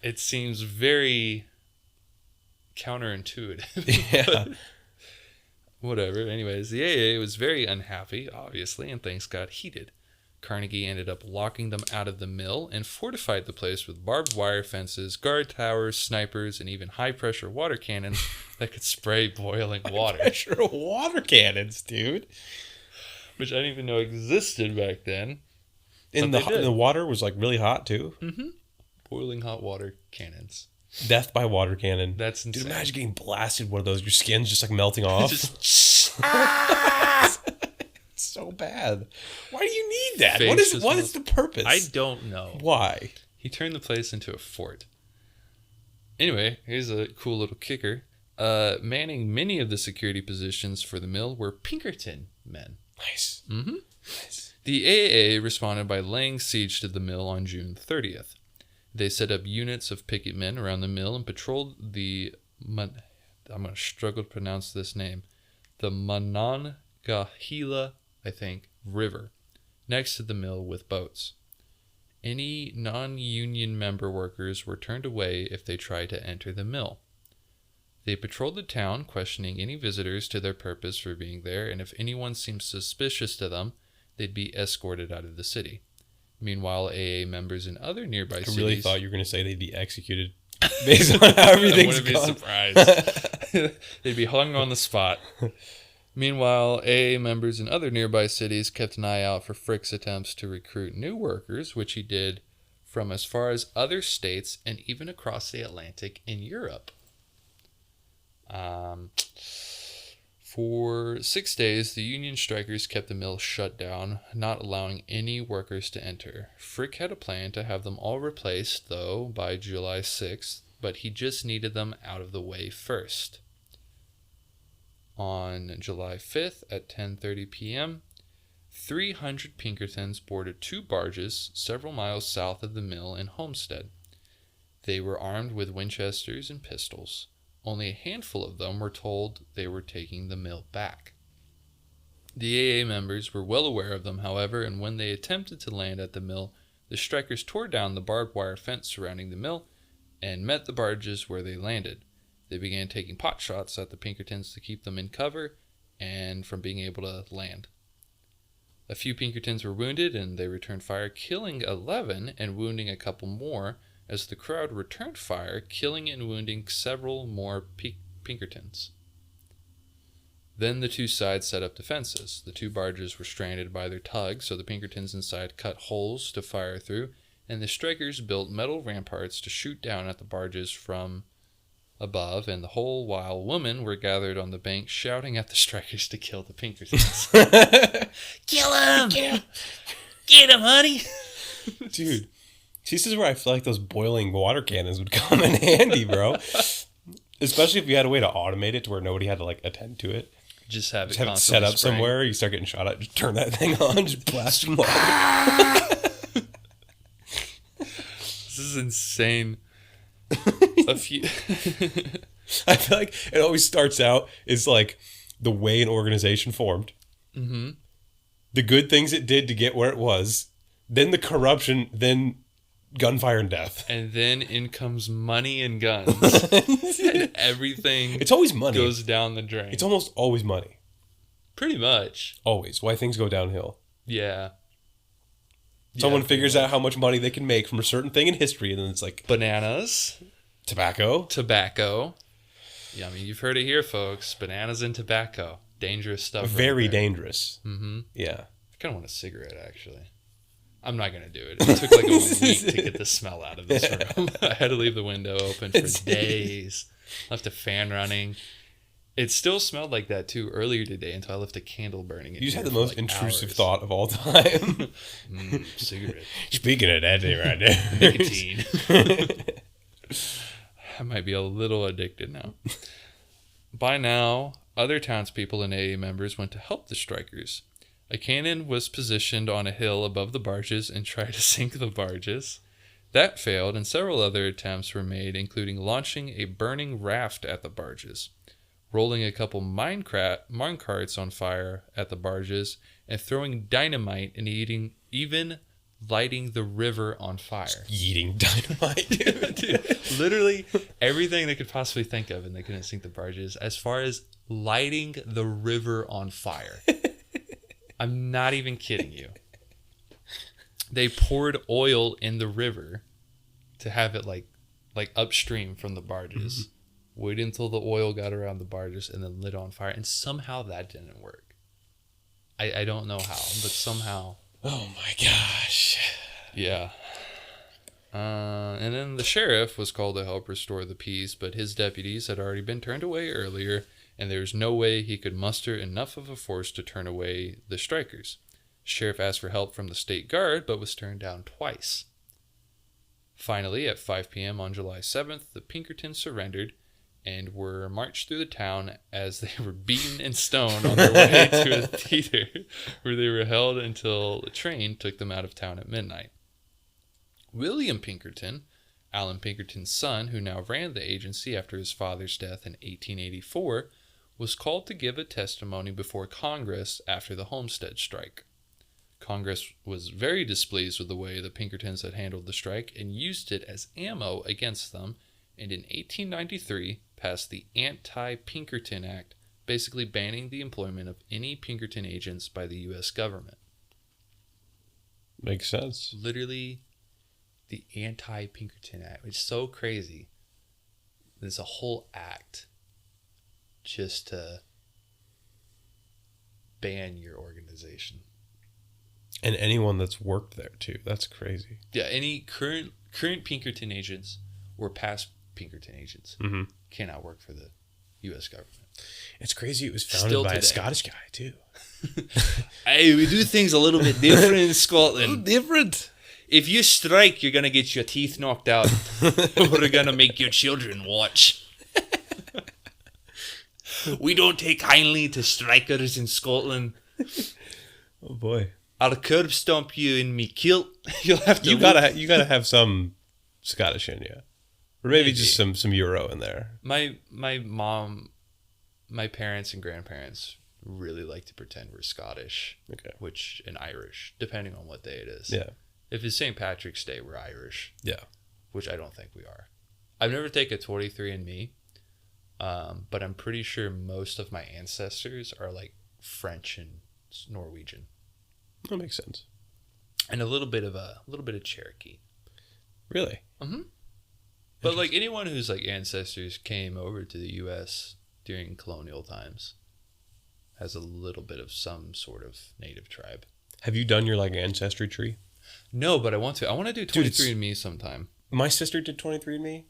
It seems very counterintuitive. Yeah. Whatever. Anyways, the AA was very unhappy, obviously, and things got heated. Carnegie ended up locking them out of the mill and fortified the place with barbed wire fences, guard towers, snipers, and even high-pressure water cannons that could spray boiling water. High-pressure water cannons, dude. Which I didn't even know existed back then. And the water was like really hot, too? Mm-hmm. Boiling hot water cannons. Death by water cannon. That's insane. Dude, imagine getting blasted one of those. Your skin's just like melting off. It's so bad. Why do you need that? What is the purpose? I don't know. Why? He turned the place into a fort. Anyway, here's a cool little kicker. Manning many of the security positions for the mill were Pinkerton men. Nice. Mm-hmm. Nice. The AA responded by laying siege to the mill on June 30th. They set up units of picket men around the mill and patrolled the... I'm going to struggle to pronounce this name. The Monongahela, I think, River, next to the mill with boats. Any non-union member workers were turned away if they tried to enter the mill. They patrolled the town, questioning any visitors to their purpose for being there, and if anyone seemed suspicious to them, they'd be escorted out of the city. Meanwhile, AA members in other nearby cities... I really thought you were going to say they'd be executed. based on how everything's I gone. wouldn't be surprised. They'd be hung on the spot. Meanwhile, AA members in other nearby cities kept an eye out for Frick's attempts to recruit new workers, which he did from as far as other states and even across the Atlantic in Europe. For 6 days, the Union strikers kept the mill shut down, not allowing any workers to enter. Frick had a plan to have them all replaced, though, by July 6th, but he just needed them out of the way first. On July 5th at 10:30 p.m., 300 Pinkertons boarded 2 barges several miles south of the mill in Homestead. They were armed with Winchesters and pistols. Only a handful of them were told they were taking the mill back. The AA members were well aware of them, however, and when they attempted to land at the mill, the strikers tore down the barbed wire fence surrounding the mill and met the barges where they landed. They began taking pot shots at the Pinkertons to keep them in cover and from being able to land. A few Pinkertons were wounded, and they returned fire, killing 11 and wounding a couple more, as the crowd returned fire, killing and wounding several more Pinkertons. Then the 2 sides set up defenses. The 2 barges were stranded by their tugs, so the Pinkertons inside cut holes to fire through, and the strikers built metal ramparts to shoot down at the barges from above, and the whole while women were gathered on the bank shouting at the strikers to kill the Pinkertons. Kill him! Get him, honey! Dude, this is where I feel like those boiling water cannons would come in handy, bro. Especially if you had a way to automate it to where nobody had to like attend to it. Just have it set up spraying. somewhere. You start getting shot at. Just turn that thing on. Just blast them off. This is insane. A few. I feel like it always starts out is like the way an organization formed, the good things it did to get where it was, then the corruption, then gunfire and death, and then in comes money and guns, and everything. It's always money. Goes down the drain. It's almost always money. Pretty much. Always. Why things go downhill. Yeah. Someone figures out how much money they can make from a certain thing in history, and then it's like bananas, tobacco. Yeah, I mean, you've heard it here, folks. Bananas and tobacco, dangerous stuff. Very dangerous. Mm-hmm. Yeah. I kind of want a cigarette, actually. I'm not gonna do it. It took like a week to get the smell out of this room. I had to leave the window open for days. Left the fan running. It still smelled like that too earlier today until I left a candle burning. You just had the most intrusive thought of all time. Cigarette. Speaking of that thing right there. Nicotine. I might be a little addicted now. By now, other townspeople and AA members went to help the strikers. A cannon was positioned on a hill above the barges and tried to sink the barges. That failed, and several other attempts were made, including launching a burning raft at the barges, rolling a couple mine carts on fire at the barges, and throwing dynamite and even lighting the river on fire. Eating dynamite. Dude, literally everything they could possibly think of, and they couldn't sink the barges, as far as lighting the river on fire. I'm not even kidding you. They poured oil in the river to have it like upstream from the barges. Waited until the oil got around the barges and then lit on fire. And somehow that didn't work. I don't know how, but somehow. Oh my gosh. Yeah. And then the sheriff was called to help restore the peace, but his deputies had already been turned away earlier, and there was no way he could muster enough of a force to turn away the strikers. Sheriff asked for help from the state guard, but was turned down twice. Finally, at 5 p.m. on July 7th, the Pinkertons surrendered and were marched through the town as they were beaten and stoned on their way to a theater, where they were held until the train took them out of town at midnight. William Pinkerton, Alan Pinkerton's son, who now ran the agency after his father's death in 1884, was called to give a testimony before Congress after the Homestead strike. Congress was very displeased with the way the Pinkertons had handled the strike and used it as ammo against them, and in 1893 passed the Anti-Pinkerton Act, basically banning the employment of any Pinkerton agents by the U.S. government. Makes sense. Literally, the Anti-Pinkerton Act. It's so crazy. there's a whole act just to ban your organization. And anyone that's worked there too. That's crazy. Yeah, any current Pinkerton agents or past Pinkerton agents cannot work for the U.S. government. It's crazy. It was founded Still by today. a Scottish guy too. Hey, we do things a little bit different in Scotland. Different. If you strike, you're gonna get your teeth knocked out. We're gonna make your children watch. We don't take kindly to strikers in Scotland. Oh boy. I'll curb stomp you in me kilt. You'll have to. You gotta have some Scottish in you, or maybe just some Euro in there. My mom, my parents and grandparents really like to pretend we're Scottish, and Irish, depending on what day it is. Yeah. If it's St. Patrick's Day, we're Irish. Yeah. Which I don't think we are. I've never taken a 23andMe, but I'm pretty sure most of my ancestors are like French and Norwegian. That makes sense. And a little bit of Cherokee. Really? Mm-hmm. But like anyone whose like ancestors came over to the U.S. during colonial times has a little bit of some sort of native tribe. Have you done your like ancestry tree? No, but I want to. I want to do 23andMe sometime. My sister did 23andMe,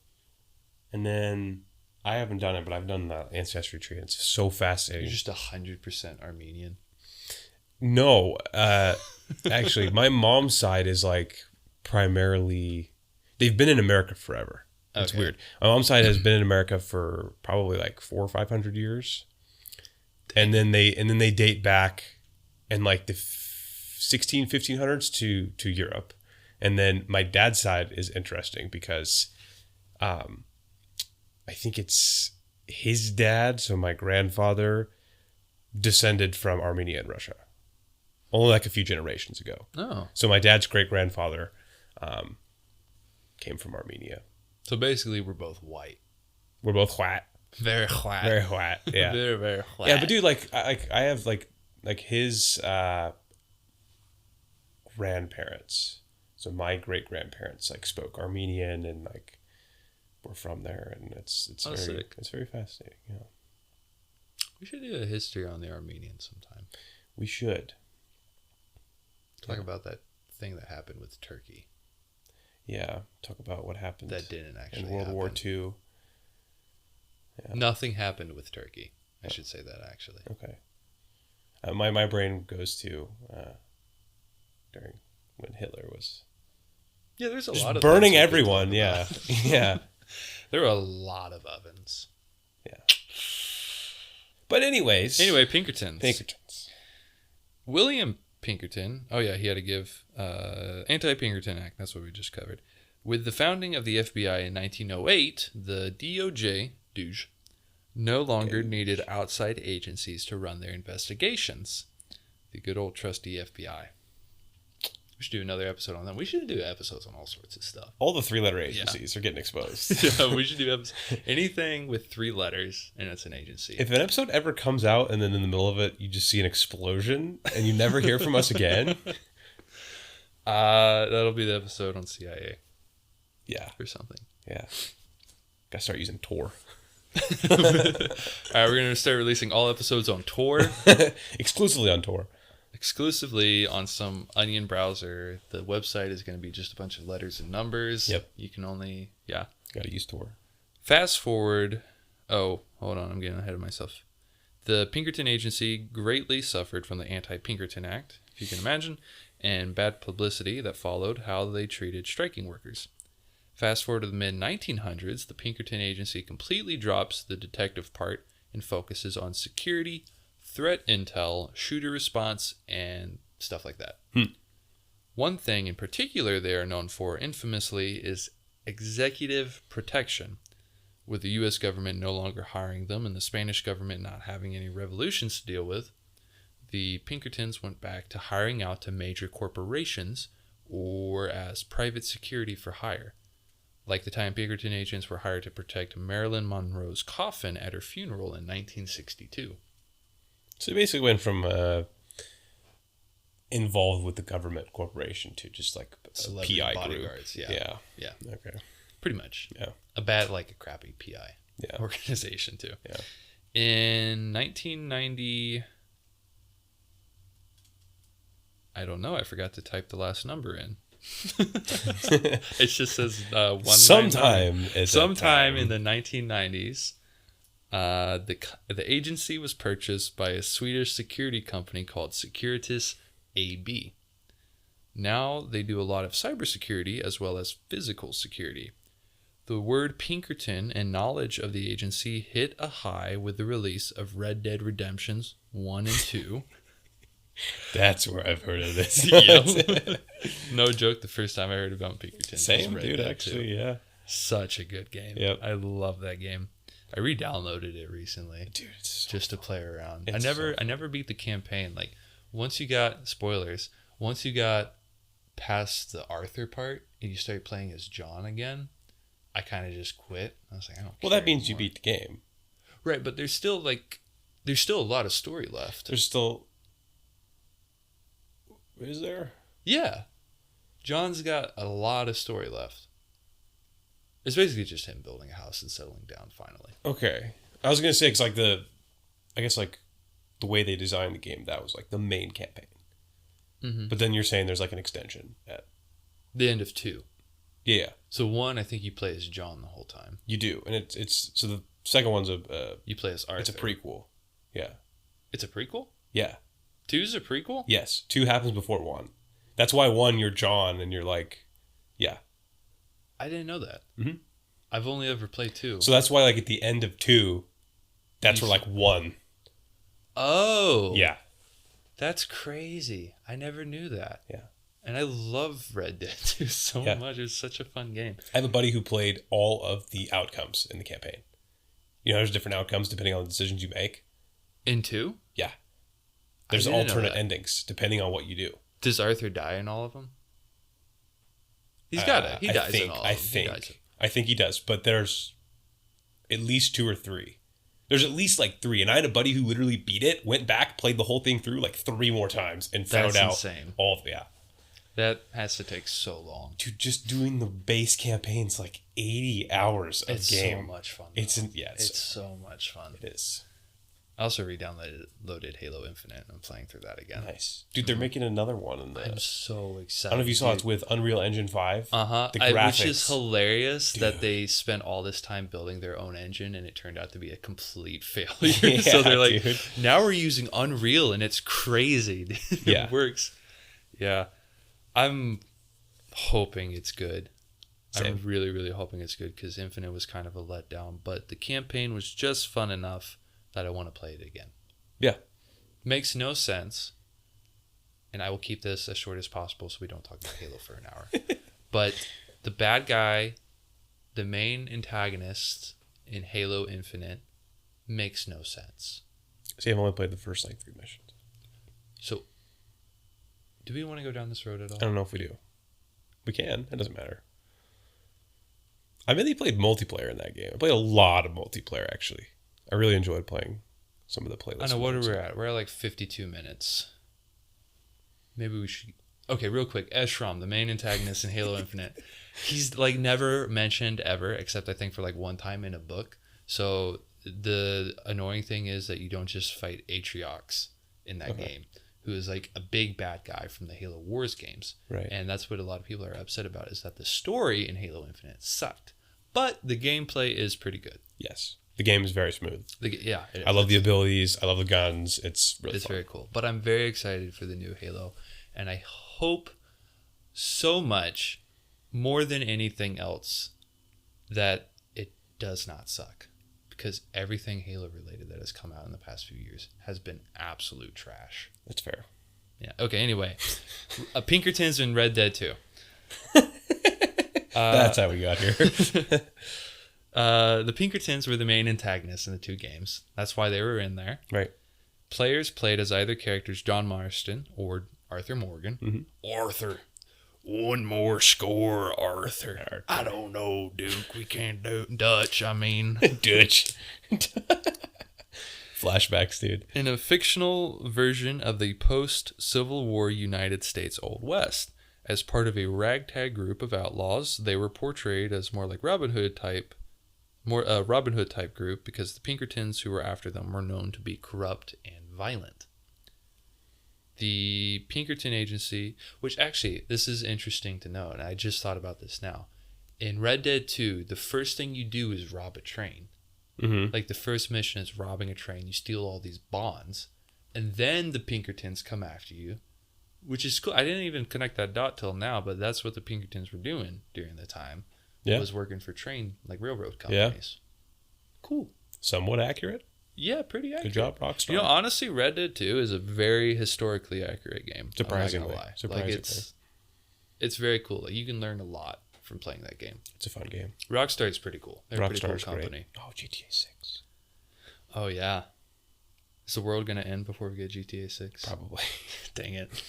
and then I haven't done it, but I've done the ancestry tree. It's so fascinating. You're just 100% Armenian. No, actually, my mom's side is like primarily, they've been in America forever. It's weird. My mom's side has been in America for probably like 400 or 500 years, and then they date back in like the 1500s to Europe. And then my dad's side is interesting because I think it's his dad, so my grandfather, descended from Armenia and Russia. Only like a few generations ago. Oh. So my dad's great-grandfather came from Armenia. So basically we're both white. We're both white. Very white. Very white, yeah. Very, very white. Yeah, but dude, like I have like his grandparents. So my great-grandparents like spoke Armenian and like were from there, and it's very sick. It's very fascinating. Yeah. We should do a history on the Armenians sometime. We should talk about that thing that happened with Turkey. Yeah, talk about what happened that didn't actually in World War II. Yeah. Nothing happened with Turkey. I should say that actually. Okay. My brain goes to during when Hitler was. Yeah, there's a just lot of burning everyone. Yeah, yeah. There were a lot of ovens. Yeah. But anyway, Pinkertons. William Pinkerton. Oh yeah, he had to give Anti-Pinkerton Act. That's what we just covered. With the founding of the FBI in 1908, the DOJ no longer needed outside agencies to run their investigations. The good old trusty FBI. We should do another episode on them. We should do episodes on all sorts of stuff. All the 3-letter agencies are getting exposed. Yeah, we should do anything with 3 letters, and it's an agency. If an episode ever comes out and then in the middle of it you just see an explosion and you never hear from us again, that'll be the episode on CIA. Yeah, or something. Yeah, gotta start using Tor. All right, we're gonna start releasing all episodes on Tor, exclusively on Tor. Exclusively on some Onion browser. The website is going to be just a bunch of letters and numbers. Yep. You can only, Gotta use Tor. Fast forward. Oh, hold on. I'm getting ahead of myself. The Pinkerton Agency greatly suffered from the Anti-Pinkerton Act, if you can imagine, and bad publicity that followed how they treated striking workers. Fast forward to the mid-1900s, the Pinkerton Agency completely drops the detective part and focuses on security, threat intel, shooter response, and stuff like that. One thing in particular they are known for infamously is executive protection, with the U.S. government no longer hiring them and the Spanish government not having any revolutions to deal with. The Pinkertons went back to hiring out to major corporations or as private security for hire. Like the time Pinkerton agents were hired to protect Marilyn Monroe's coffin at her funeral in 1962. So they basically went from involved with the government corporation to just like celebrity PI bodyguards. group. Yeah. Yeah. Okay. Pretty much. Yeah. a crappy PI organization too. Yeah. In 1990, I don't know. I forgot to type the last number in. It just says sometime in the 1990s. The agency was purchased by a Swedish security company called Securitas AB. Now they do a lot of cybersecurity as well as physical security. The word Pinkerton and knowledge of the agency hit a high with the release of Red Dead Redemptions 1 and 2. That's where I've heard of this. Yep. No joke, the first time I heard about Pinkerton. Same, dude, actually, yeah. Such a good game. Yep. I love that game. I re-downloaded it recently. Dude, it's so just to play around. I never beat the campaign. Like, once you got past the Arthur part and you start playing as John again, I kind of just quit. I was like, I don't care. Well, that means anymore. you beat the game. Right, but there's still a lot of story left. Is there? Yeah. John's got a lot of story left. It's basically just him building a house and settling down finally. Okay. I was going to say, because the way they designed the game, that was like the main campaign. Mm-hmm. But then you're saying there's like an extension at the end of 2. Yeah. So 1, I think you play as John the whole time. You do. And it's so the second one's you play as Arthur. It's a prequel. Yeah. It's a prequel? Yeah. 2's a prequel? Yes. 2 happens before 1. That's why 1, you're John, and you're like, yeah. I didn't know that. Mm-hmm. I've only ever played 2. So that's why, like, at the end of 2, that's where, like, 1. Oh. Yeah. That's crazy. I never knew that. Yeah. And I love Red Dead 2 so much. It was such a fun game. I have a buddy who played all of the outcomes in the campaign. You know, there's different outcomes depending on the decisions you make. In 2? Yeah. There's alternate endings depending on what you do. Does Arthur die in all of them? He's got it. He dies in all of them. I think he does, but there's at least 2 or 3. There's at least like 3, and I had a buddy who literally beat it, went back, played the whole thing through like 3 more times, and found out all of That has to take so long. Dude, just doing the base campaign's like 80 hours of game. It's so much fun. It's so much fun. It is. I also re-downloaded Halo Infinite, and I'm playing through that again. Nice. Dude, they're making another one. I'm so excited. I don't know if you saw it's with Unreal Engine 5. Uh-huh. The graphics. Which is hilarious that they spent all this time building their own engine, and it turned out to be a complete failure. So they're like, now we're using Unreal, and it's crazy. It works. Yeah. I'm hoping it's good. Same. I'm really, really hoping it's good, because Infinite was kind of a letdown, but the campaign was just fun enough that I want to play it again. Yeah. Makes no sense, and I will keep this as short as possible so we don't talk about Halo for an hour. But the bad guy, the main antagonist in Halo Infinite, makes no sense. See, I've only played the first 3 missions. So, do we want to go down this road at all? I don't know if we do. We can. It doesn't matter. I mainly played multiplayer in that game. I played a lot of multiplayer, actually. I really enjoyed playing some of the playlists. I know, what are we at? We're at like 52 minutes. Maybe we should... Okay, real quick. Eshram, the main antagonist in Halo Infinite. He's like never mentioned ever, except I think for like one time in a book. So the annoying thing is that you don't just fight Atriox in that game, who is like a big bad guy from the Halo Wars games. Right. And that's what a lot of people are upset about, is that the story in Halo Infinite sucked. But the gameplay is pretty good. Yes. The game is very smooth. I love the abilities. I love the guns. It's really fun. Very cool. But I'm very excited for the new Halo. And I hope so much, more than anything else, that it does not suck. Because everything Halo related that has come out in the past few years has been absolute trash. That's fair. Yeah. Okay, anyway. Pinkertons in Red Dead 2. That's how we got here. The Pinkertons were the main antagonists in the 2 games. That's why they were in there. Right. Players played as either characters John Marston or Arthur Morgan. Mm-hmm. Arthur. One more score, Arthur. I don't know, Duke. We can't do Dutch, I mean. Dutch. Flashbacks, dude. In a fictional version of the post-Civil War United States Old West. As part of a ragtag group of outlaws, they were portrayed as more like Robin Hood type more a Robin Hood type group because the Pinkertons who were after them were known to be corrupt and violent. The Pinkerton agency, which actually, this is interesting to know, and I just thought about this now. In Red Dead 2, the first thing you do is rob a train. Mm-hmm. Like the first mission is robbing a train. You steal all these bonds, and then the Pinkertons come after you, which is cool. I didn't even connect that dot till now, but that's what the Pinkertons were doing during the time. Yeah. Was working for train, like railroad companies. Yeah. Cool. Somewhat accurate. Yeah, pretty accurate. Good job, Rockstar. You know, honestly, Red Dead 2 is a very historically accurate game. Surprisingly. I'm not gonna lie. Surprisingly. Like it's very cool. Like you can learn a lot from playing that game. It's a fun game. Rockstar's pretty cool. They're a pretty cool Rockstar's company. great. Oh, GTA 6. Oh, yeah. Is the world going to end before we get GTA 6? Probably. Dang it.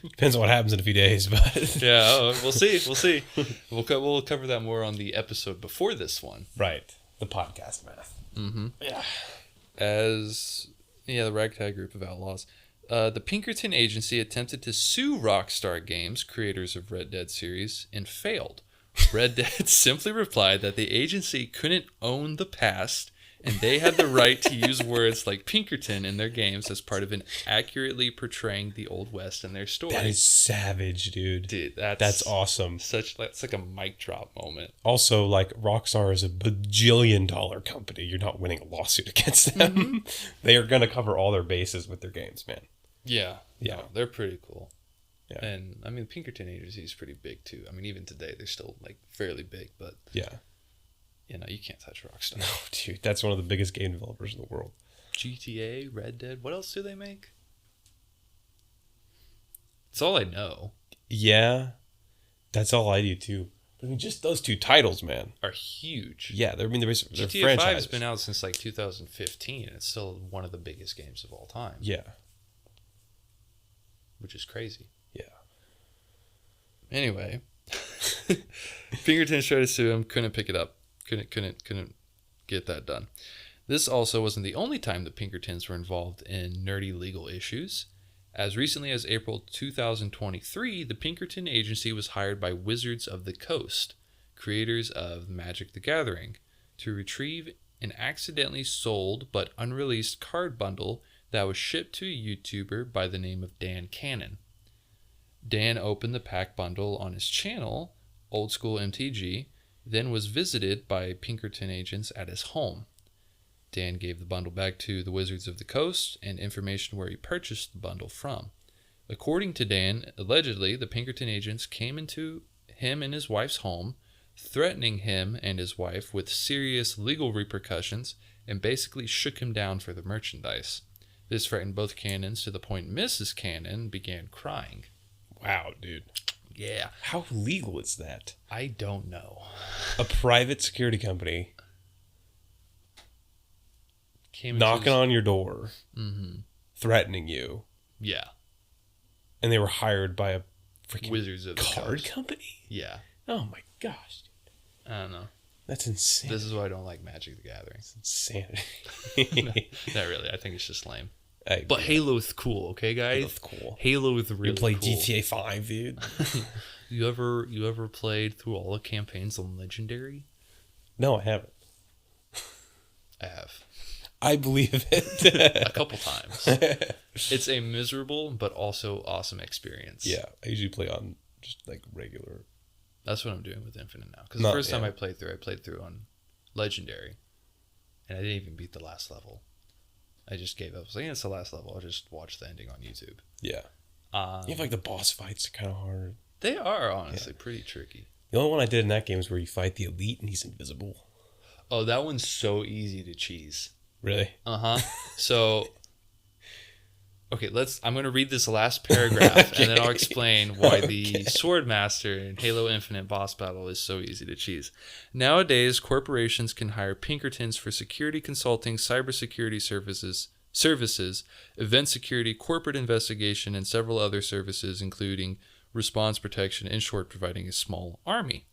Depends on what happens in a few days, but... Yeah, we'll see. We'll see. We'll cover that more on the episode before this one. Right. The podcast math. Mm-hmm. Yeah. The ragtag group of outlaws. The Pinkerton agency attempted to sue Rockstar Games, creators of Red Dead series, and failed. Red Dead simply replied that the agency couldn't own the past, and they had the right to use words like Pinkerton in their games as part of an accurately portraying the Old West in their story. That is savage, dude. Dude, that's awesome. That's like a mic drop moment. Also, like, Rockstar is a bajillion-dollar company. You're not winning a lawsuit against them. Mm-hmm. They are going to cover all their bases with their games, man. Yeah. Yeah. No, they're pretty cool. Yeah. And, I mean, the Pinkerton agency is pretty big, too. I mean, even today, they're still, like, fairly big, but... Yeah. You know, you can't touch Rockstar. No, dude. That's one of the biggest game developers in the world. GTA, Red Dead. What else do they make? It's all I know. Yeah. That's all I do, too. I mean, just those two titles, man, are huge. Yeah, they're GTA franchises. 5 has been out since like 2015, and it's still one of the biggest games of all time. Yeah. Which is crazy. Yeah. Anyway, Pinkerton tried to sue him, couldn't pick it up. Couldn't get that done. This also wasn't the only time the Pinkertons were involved in nerdy legal issues. As recently as April 2023, the Pinkerton agency was hired by Wizards of the Coast, creators of Magic the Gathering, to retrieve an accidentally sold but unreleased card bundle that was shipped to a YouTuber by the name of Dan Cannon. Dan opened the pack bundle on his channel, Old School MTG, then was visited by Pinkerton agents at his home. Dan gave the bundle back to the Wizards of the Coast and information where he purchased the bundle from. According to Dan, allegedly, the Pinkerton agents came into him and his wife's home, threatening him and his wife with serious legal repercussions, and basically shook him down for the merchandise. This frightened both Cannons to the point Mrs. Cannon began crying. Wow, dude. Yeah. How legal is that? I don't know. A private security company knocking on your door, threatening you. Yeah. And they were hired by a freaking Wizards of the card Coast. company? Yeah. Oh my gosh, dude. I don't know. That's insane. This is why I don't like Magic the Gathering. It's insanity. Not really. I think it's just lame. But Halo's cool, okay, guys? Halo's cool. Halo is really You play cool. GTA 5, dude? You ever played through all the campaigns on Legendary? No, I haven't. I have. I believe it. A couple times. It's a miserable but also awesome experience. Yeah, I usually play on just like regular. That's what I'm doing with Infinite now. Because the first time I played through on Legendary. And I didn't even beat the last level. I just gave up. I was like, it's the last level. I'll just watch the ending on YouTube. Yeah. You have like the boss fights are kind of hard. They are honestly pretty tricky. The only one I did in that game is where you fight the elite and he's invisible. Oh, that one's so easy to cheese. Really? Uh-huh. So, okay, I'm going to read this last paragraph, Okay. and then I'll explain why the Swordmaster in Halo Infinite boss battle is so easy to cheese. Nowadays, corporations can hire Pinkertons for security consulting, cybersecurity services, event security, corporate investigation, and several other services, including response protection, in short, providing a small army.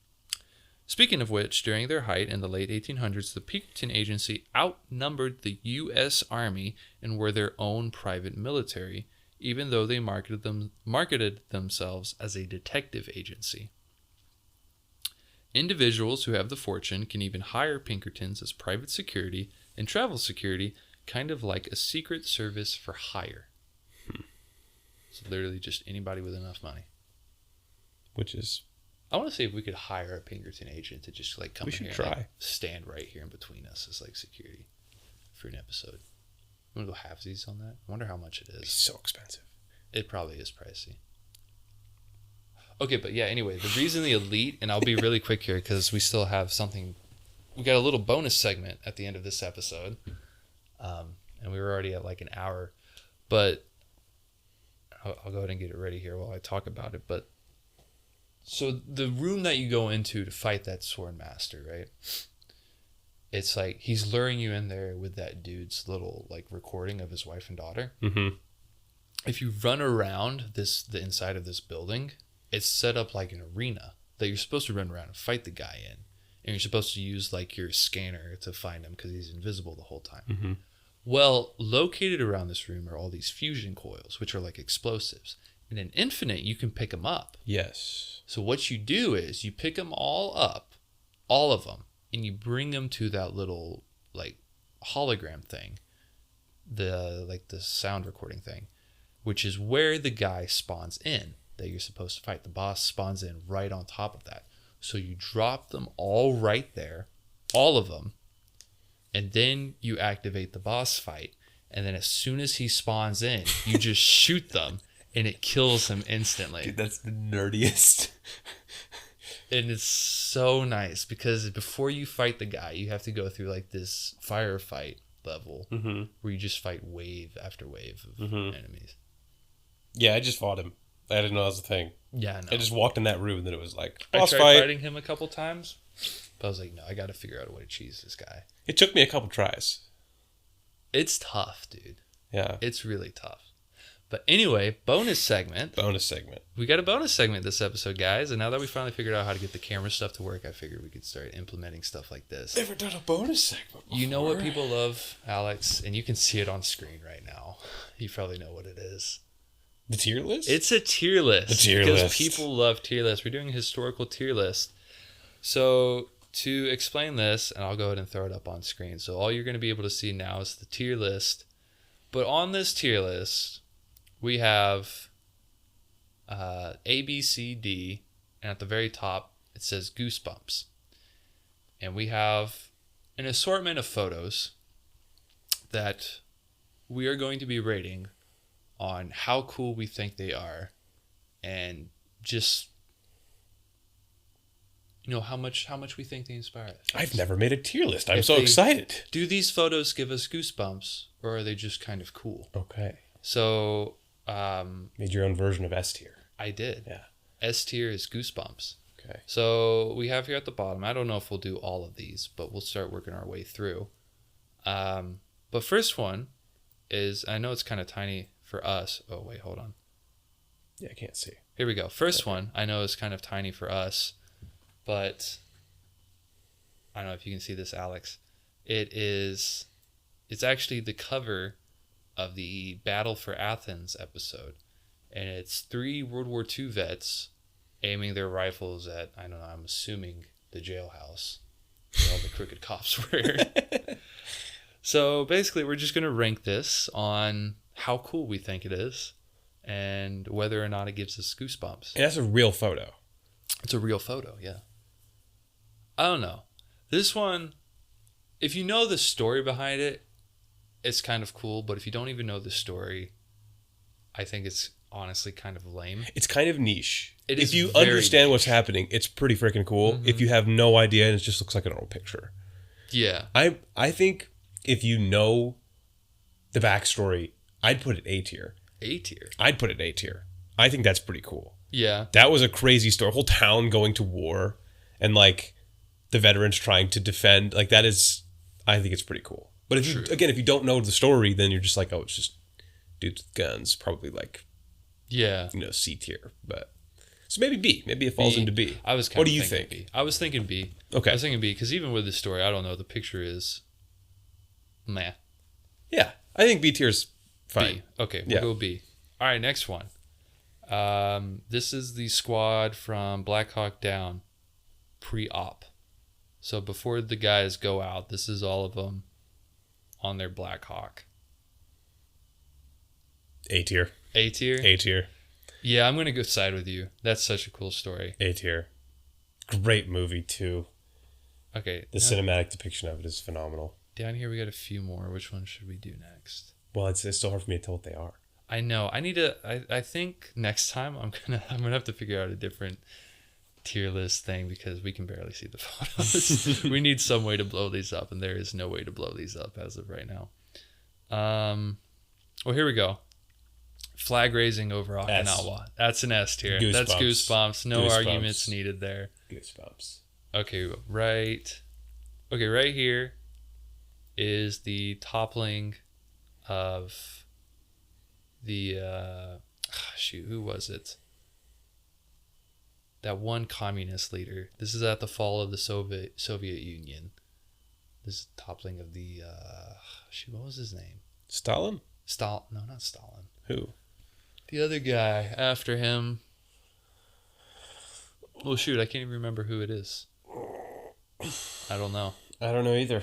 Speaking of which, during their height in the late 1800s, the Pinkerton agency outnumbered the U.S. Army and were their own private military, even though they marketed themselves as a detective agency. Individuals who have the fortune can even hire Pinkertons as private security and travel security, kind of like a secret service for hire. So literally just anybody with enough money. Which is... I want to see if we could hire a Pinkerton agent to just like come in here and like, stand right here in between us as like security for an episode. I'm going to go halvesies on that. I wonder how much it is. It's so expensive. It probably is pricey. Okay, but yeah, anyway, the reason the elite, and I'll be really quick here because we still have something. We got a little bonus segment at the end of this episode. And we were already at like an hour. But I'll go ahead and get it ready here while I talk about it. But so the room that you go into to fight that sword master, right? It's like he's luring you in there with that dude's little like recording of his wife and daughter. Mm-hmm. If you run around the inside of this building, it's set up like an arena that you're supposed to run around and fight the guy in. And you're supposed to use like your scanner to find him because he's invisible the whole time. Mm-hmm. Well, located around this room are all these fusion coils, which are like explosives. And in Infinite, you can pick them up. Yes. So what you do is you pick them all up, all of them, and you bring them to that little like hologram thing, the sound recording thing, which is where the guy spawns in that you're supposed to fight. The boss spawns in right on top of that. So you drop them all right there, all of them, and then you activate the boss fight. And then as soon as he spawns in, you just shoot them and it kills him instantly. Dude, that's the nerdiest. And it's so nice because before you fight the guy, you have to go through like this firefight level where you just fight wave after wave of enemies. Yeah, I just fought him. I didn't know that was a thing. Yeah, no. I just walked in that room and then it was like, I boss tried fight. fighting him a couple times, but I was like, no, I got to figure out a way to cheese this guy. It took me a couple tries. It's tough, dude. Yeah. It's really tough. But anyway, bonus segment. We got a bonus segment this episode, guys. And now that we finally figured out how to get the camera stuff to work, I figured we could start implementing stuff like this. Never done a bonus segment before. You know what people love, Alex? And you can see it on screen right now. You probably know what it is. The tier list? It's a tier list. The tier because list. People love tier lists. We're doing a historical tier list. So to explain this, and I'll go ahead and throw it up on screen. So all you're going to be able to see now is the tier list. But on this tier list, we have A, B, C, D, and at the very top, it says Goosebumps. And we have an assortment of photos that we are going to be rating on how cool we think they are and just, you know, how much we think they inspire us. I've never made a tier list. I'm so excited. Do these photos give us goosebumps or are they just kind of cool? Okay. So... made your own version of S tier. I did. Yeah. S tier is Goosebumps. Okay. So we have here at the bottom, I don't know if we'll do all of these, but we'll start working our way through. But first one is, I know it's kind of tiny for us. Oh, wait, hold on. Yeah, I can't see. Here we go. First one, I know is kind of tiny for us, but I don't know if you can see this, Alex. It's actually the cover of the Battle for Athens episode. And it's 3 World War II vets aiming their rifles at, I don't know, I'm assuming the jailhouse where all the crooked cops were. So basically, we're just going to rank this on how cool we think it is and whether or not it gives us goosebumps. And that's a real photo. It's a real photo, yeah. I don't know. This one, if you know the story behind it, it's kind of cool. But if you don't even know the story, I think it's honestly kind of lame. It's kind of niche. If you understand what's happening, it's pretty freaking cool. Mm-hmm. If you have no idea and it just looks like a normal picture. Yeah. I think if you know the backstory, I'd put it A tier. A tier? I'd put it A tier. I think that's pretty cool. Yeah. That was a crazy story. Whole town going to war and like the veterans trying to defend. Like that is, I think it's pretty cool. But if you don't know the story, then you're just like, oh, it's just dudes with guns. Probably like, yeah, C tier. But so maybe B. Maybe it falls into B. What do you think? B. I was thinking B. Okay. I was thinking B because even with the story, I don't know. The picture is meh. Yeah, I think B tier is fine. B. Okay, we'll go B. All right, next one. This is the squad from Black Hawk Down. pre-op. So before the guys go out, this is all of them on their Black Hawk. A tier. A tier? A tier. Yeah, I'm going to go side with you. That's such a cool story. A tier. Great movie, too. Okay. The cinematic depiction of it is phenomenal. Down here, we got a few more. Which one should we do next? Well, it's still hard for me to tell what they are. I know. I think next time I'm gonna have to figure out a different tier list thing because we can barely see the photos. We need some way to blow these up, and there is no way to blow these up as of right now. Well, here we go. Flag raising over Okinawa. S. That's an S tier. Goosebumps. That's goosebumps. No Goosebumps. arguments needed there. Goosebumps. Okay, right here is the toppling of the who was it? That one communist leader. This is at the fall of the Soviet Union. This is toppling of the what was his name? Stalin? No, not Stalin. Who? The other guy after him. Well, shoot, I can't even remember who it is. I don't know. I don't know either.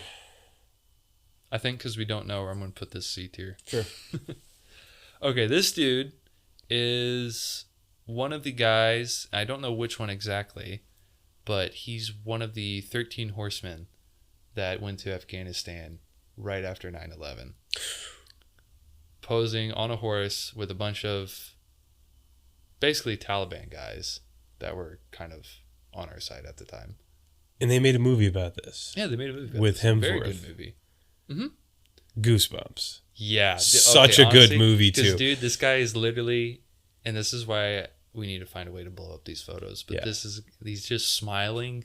I think because we don't know, I'm going to put this C tier. Sure. Okay, this dude is one of the guys, I don't know which one exactly, but he's one of the 13 horsemen that went to Afghanistan right after 9/11. Posing on a horse with a bunch of basically Taliban guys that were kind of on our side at the time. And they made a movie about this. Yeah, they made a movie about with this. him. Very good movie. Goosebumps. Yeah. Such a good movie, too. Dude, this guy is literally, and this is why we need to find a way to blow up these photos, but he's just smiling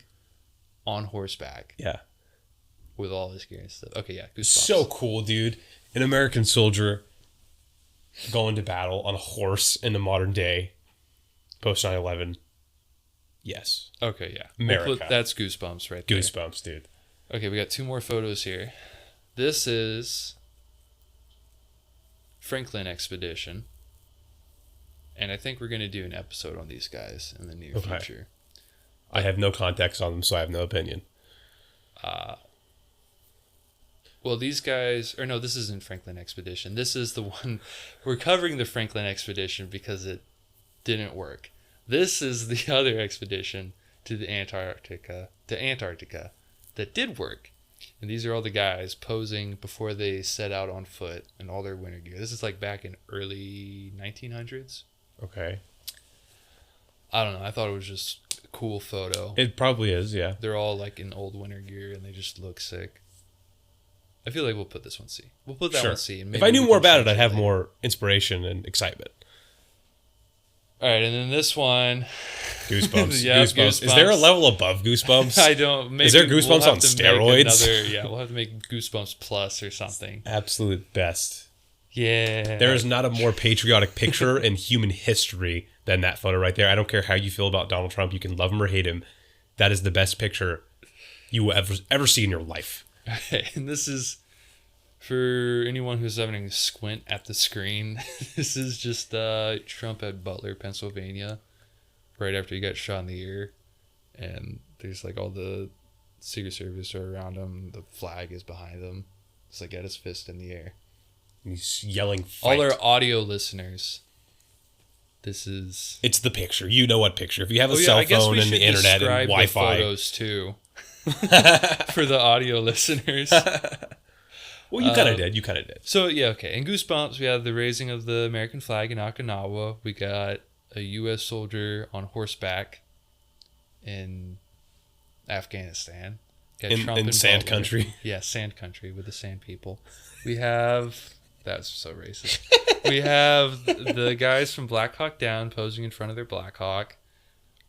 on horseback. Yeah. With all his gear and stuff. Okay, yeah. Goosebumps. So cool, dude. An American soldier going to battle on a horse in the modern day, post 9/11. Yes. Okay, yeah. America. That's Goosebumps right there. Goosebumps, dude. Okay, we got two more photos here. This is Franklin Expedition. And I think we're going to do an episode on these guys in the near future. I have no context on them, so I have no opinion. Well, these guys... Or no, this isn't Franklin Expedition. This is the one... We're covering the Franklin Expedition because it didn't work. This is the other expedition to the Antarctica that did work. And these are all the guys posing before they set out on foot in all their winter gear. This is like back in early 1900s. Okay. I don't know. I thought it was just a cool photo. It probably is, yeah. They're all like in old winter gear and they just look sick. I feel like we'll put this one C. We'll put that one C. And if I knew more about it, I'd have more inspiration and excitement. All right, and then this one. Goosebumps. Yeah, Goosebumps. Is there a level above Goosebumps? I don't. Maybe is there Goosebumps on steroids? We'll have to make Goosebumps Plus or something. Absolute best. Yeah. There is not a more patriotic picture in human history than that photo right there. I don't care how you feel about Donald Trump. You can love him or hate him. That is the best picture you will ever see in your life. Okay, and this is... For anyone who's having a squint at the screen, this is just Trump at Butler, Pennsylvania, right after he got shot in the ear. And there's like all the Secret Service are around him. The flag is behind him. It's like got his fist in the air. He's yelling, fight. All our audio listeners, this is... It's the picture. You know what picture. If you have a cell phone and the internet and Wi-Fi. The photos too. For the audio listeners. Well, you kind of did. So, yeah, okay. In Goosebumps, we have the raising of the American flag in Okinawa. We got a U.S. soldier on horseback in Afghanistan. In sand country. Yeah, sand country with the sand people. We have... That's so racist. We have the guys from Black Hawk Down posing in front of their Black Hawk.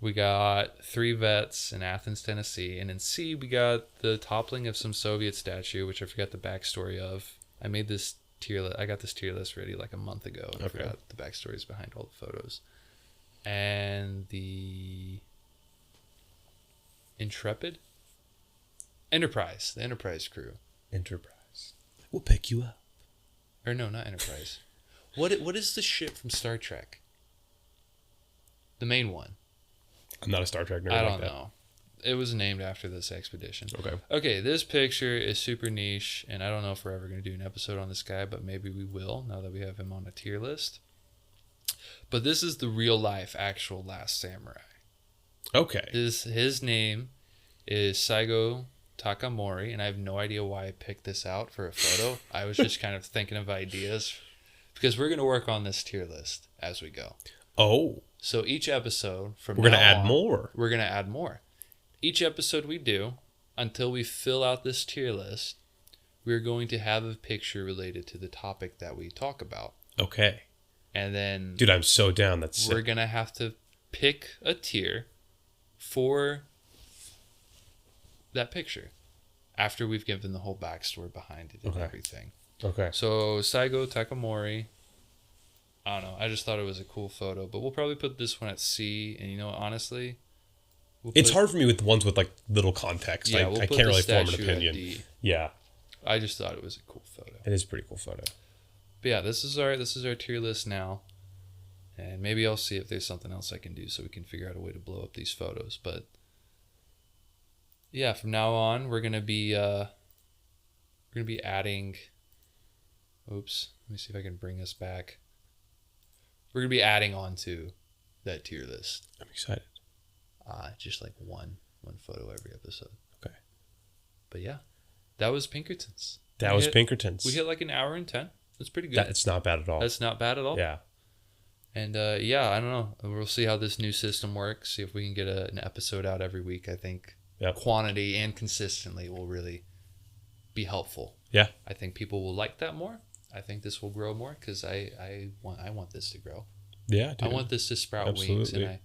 We got 3 vets in Athens, Tennessee. And in C, we got the toppling of some Soviet statue, which I forgot the backstory of. I made this tier list. I got this tier list ready like a month ago. And I forgot the backstories behind all the photos. And the Enterprise. The Enterprise crew. Enterprise. We'll pick you up. Or no, not Enterprise. What is the ship from Star Trek? The main one. I'm not a Star Trek nerd. I don't know. It was named after this expedition. Okay. Okay, this picture is super niche, and I don't know if we're ever going to do an episode on this guy, but maybe we will now that we have him on a tier list. But this is the real life, actual Last Samurai. Okay. His name is Saigo Takamori, and I have no idea why I picked this out for a photo. I was just kind of thinking of ideas because we're going to work on this tier list as we go. Oh. So each episode from We're going to now add on, more. We're going to add more. Each episode we do, until we fill out this tier list, we're going to have a picture related to the topic that we talk about. Okay. And then... Dude, I'm so down. That's sick. We're going to have to pick a tier for that picture after we've given the whole backstory behind it and everything. Okay. So, Saigo Takamori... I don't know. I just thought it was a cool photo, but we'll probably put this one at C. And you know what, honestly, it's hard for me with the ones with like little context. Yeah, I can't really form an opinion. Yeah, I just thought it was a cool photo. It is a pretty cool photo. But yeah, this is our tier list now, and maybe I'll see if there's something else I can do so we can figure out a way to blow up these photos. But yeah, from now on, we're gonna be adding. Oops, let me see if I can bring us back. We're going to be adding on to that tier list. I'm excited. Just like one photo every episode. Okay. But yeah, that was Pinkertonsss. That was Pinkertonsss. We hit like an hour and 10. That's pretty good. That's not bad at all. That's not bad at all. Yeah. And yeah, I don't know. We'll see how this new system works. See if we can get an episode out every week. I think quantity and consistently will really be helpful. Yeah. I think people will like that more. I think this will grow more because I want this to grow. Yeah, dude. I want this to sprout wings, and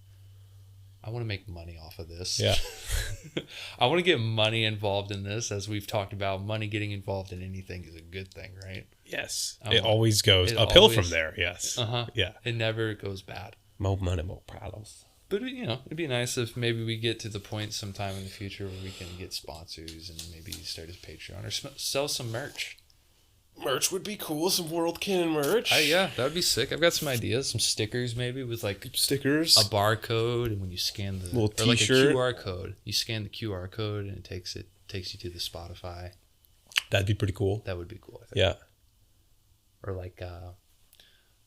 I want to make money off of this. Yeah. I want to get money involved in this. As we've talked about, money getting involved in anything is a good thing, right? Yes. It always goes uphill from there. Yes. Yeah. It never goes bad. More money, more problems. But, you know, it'd be nice if maybe we get to the point sometime in the future where we can get sponsors and maybe start a Patreon or sell some merch. Merch would be cool. Some World Canon merch. Yeah, that would be sick. I've got some ideas. Some stickers maybe with like stickers, a barcode, and when you scan the little or like a T-shirt. QR code, you scan the QR code and it takes you to the Spotify. That'd be pretty cool. That would be cool. I think. Yeah. Or like I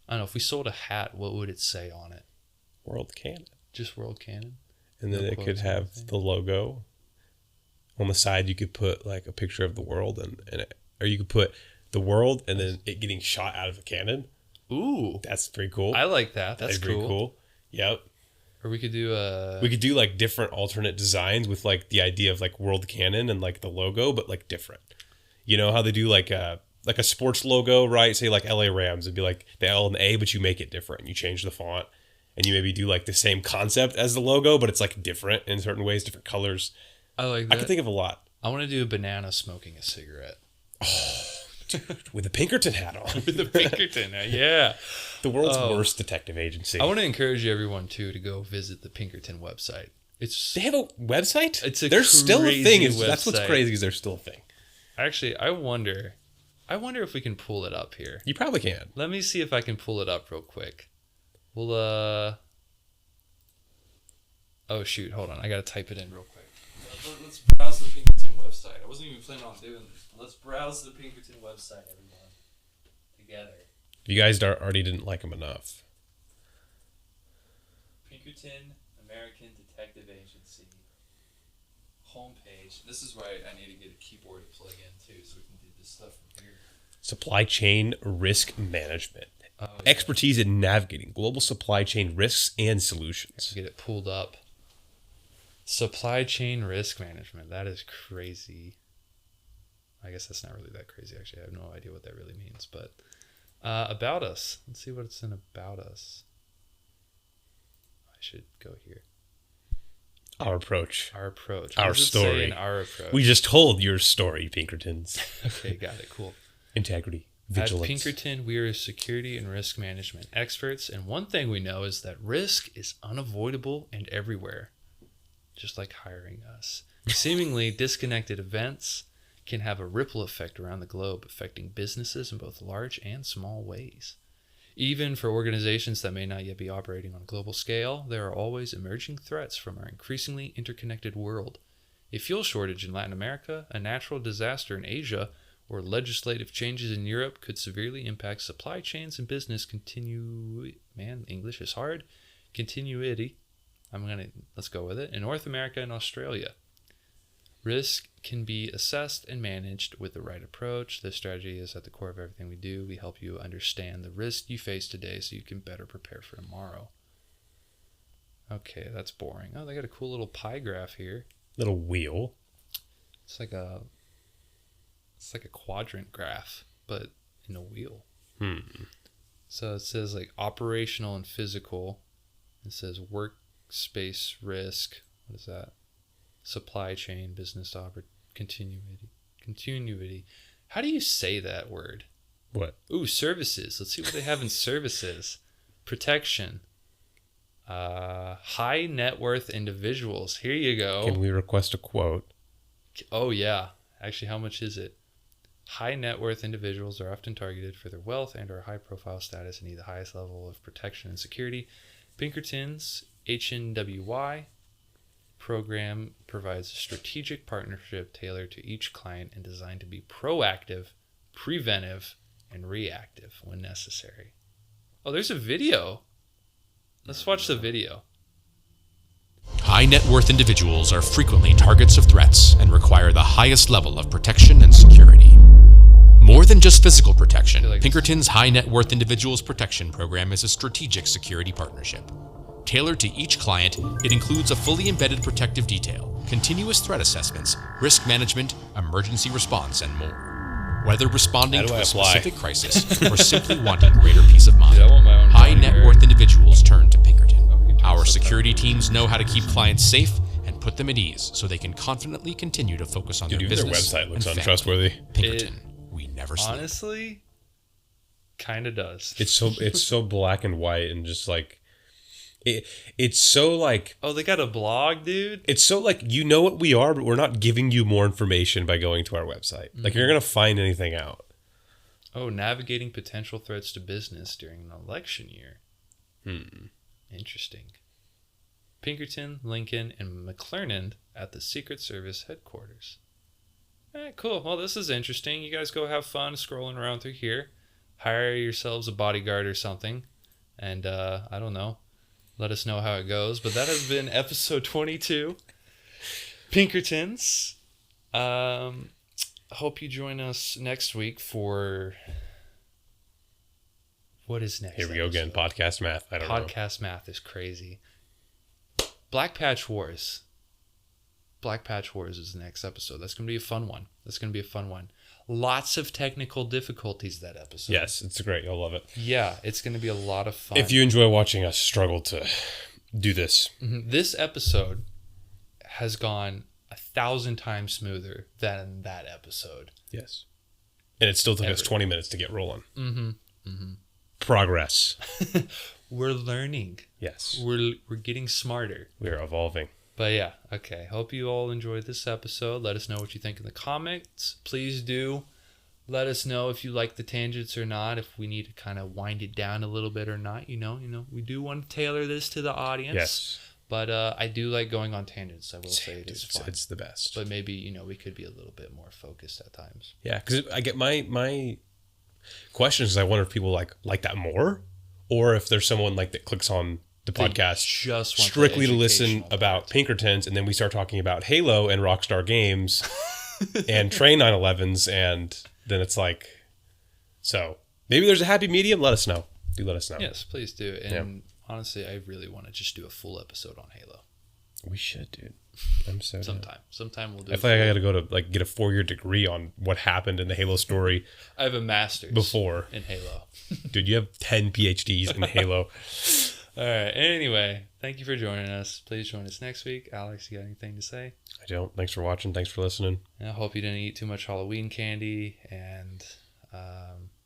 don't know, if we sold a hat, what would it say on it? World Canon. Just World Canon. And then it could have the logo. On the side, you could put like a picture of the world, or you could put the world and then it getting shot out of a cannon. Ooh, that's pretty cool. I like that. That's pretty cool. Yep. Or we could do like different alternate designs with like the idea of like World Canon and like the logo, but like different. You know how they do like a sports logo, right? Say like LA Rams, it'd be like the L and the A, but you make it different. You change the font, and you maybe do like the same concept as the logo, but it's like different in certain ways, different colors. I like that. I can think of a lot. I want to do a banana smoking a cigarette. Oh. With a Pinkerton hat on. With a Pinkerton hat, yeah. The world's worst detective agency. I want to encourage everyone, too, to go visit the Pinkerton website. They have a website? There's still a thing. That's what's crazy is there's still a thing. Actually, I wonder if we can pull it up here. You probably can. Let me see if I can pull it up real quick. We'll, oh, shoot. Hold on. I got to type it in real quick. Let's browse the Pinkerton website. I wasn't even planning on doing this. Let's browse the Pinkerton website, everyone. Together. You guys already didn't like him enough. Pinkerton American Detective Agency. Homepage. This is why I need to get a keyboard to plug in, too, so we can do this stuff from here. Supply chain risk management. Oh, yeah. Expertise in navigating global supply chain risks and solutions. Get it pulled up. Supply chain risk management. That is crazy. I guess that's not really that crazy, actually. I have no idea what that really means. But about us. Let's see what it's in about us. I should go here. Our approach. Our approach. Our story. Our approach. We just told your story, Pinkertons. Okay, got it. Cool. Integrity. Vigilance. At Pinkerton, we are security and risk management experts. And one thing we know is that risk is unavoidable and everywhere. Just like hiring us. Seemingly disconnected events can have a ripple effect around the globe, affecting businesses in both large and small ways. Even for organizations that may not yet be operating on a global scale, there are always emerging threats from our increasingly interconnected world. A fuel shortage in Latin America, a natural disaster in Asia, or legislative changes in Europe could severely impact supply chains and business English is hard. Continuity. Let's go with it. In North America and Australia. Risk can be assessed and managed with the right approach. This strategy is at the core of everything we do. We help you understand the risk you face today so you can better prepare for tomorrow. Okay, that's boring. Oh, they got a cool little pie graph here. Little wheel. It's like a quadrant graph, but in a wheel. So it says like operational and physical. It says workspace risk. What is that? Supply chain, business continuity. How do you say that word? What? Ooh, services. Let's see what they have in services. Protection. High net worth individuals. Here you go. Can we request a quote? Oh, yeah. Actually, how much is it? High net worth individuals are often targeted for their wealth and/or high profile status and need the highest level of protection and security. Pinkertonsss HNWY program provides a strategic partnership tailored to each client and designed to be proactive, preventive, and reactive when necessary. Oh, there's a video. Let's watch the video. High net worth individuals are frequently targets of threats and require the highest level of protection and security. More than just physical protection, Pinkerton's High Net Worth Individuals Protection Program is a strategic security partnership. Tailored to each client, it includes a fully embedded protective detail, continuous threat assessments, risk management, emergency response, and more. Whether responding to a specific crisis or simply wanting greater peace of mind, high net worth individuals turn to Pinkerton. Our security teams know how to keep clients safe and put them at ease so they can confidently continue to focus on their business. Their website looks untrustworthy. Pinkerton, we never sleep. Honestly, kind of does. It's so black and white and just like it's so like, oh, they got a blog, dude. It's so like, you know what we are, but we're not giving you more information by going to our website. Like you're gonna find anything out. Oh, navigating potential threats to business during an election year. Interesting. Pinkerton, Lincoln, and McClernand at the Secret Service headquarters. Cool. Well, this is interesting. You guys go have fun scrolling around through here. Hire yourselves a bodyguard or something. And, I don't know. Let us know how it goes. But that has been episode 22. Pinkertonsss. Hope you join us next week for... What is next? Here we go again. Podcast math. I don't know. Podcast math is crazy. Black Patch Wars. Black Patch Wars is the next episode. That's going to be a fun one. Lots of technical difficulties that episode. Yes, it's great. You'll love it. Yeah, it's going to be a lot of fun. If you enjoy watching us struggle to do this. This episode has gone 1,000 times smoother than that episode. Yes. And it still took us 20 minutes to get rolling. Progress. We're learning. Yes. We're getting smarter. We're evolving. But yeah, okay. Hope you all enjoyed this episode. Let us know what you think in the comments. Please do. Let us know if you like the tangents or not, if we need to kind of wind it down a little bit or not. You know, we do want to tailor this to the audience. Yes. But I do like going on tangents. I will say it is fun. It's the best. But maybe, we could be a little bit more focused at times. Yeah, because I get my questions is I wonder if people like that more, or if there's someone like that clicks on the podcast just want strictly to listen about Pinkertons, and then we start talking about Halo and Rockstar Games and Train 911s, and then it's like, so maybe there's a happy medium. Let us know. Do let us know. Yes, please do. And honestly, I really want to just do a full episode on Halo. We should, dude. I'm so sometime we'll do. I feel like I got to go to get a 4-year degree on what happened in the Halo story. I have a master's before in Halo. Dude, you have 10 PhDs in Halo. All right. Anyway, thank you for joining us. Please join us next week. Alex, you got anything to say? I don't. Thanks for watching. Thanks for listening. I hope you didn't eat too much Halloween candy. And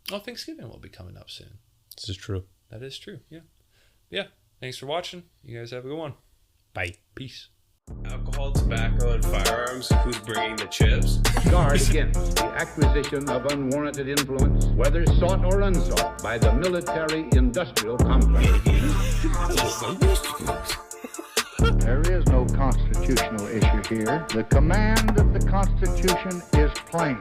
Thanksgiving will be coming up soon. This is true. That is true. Yeah. Thanks for watching. You guys have a good one. Bye. Peace. Alcohol, tobacco, and firearms. Who's bringing the chips? Guard against the acquisition of unwarranted influence, whether sought or unsought, by the military-industrial complex. There is no constitutional issue here. The command of the Constitution is plain.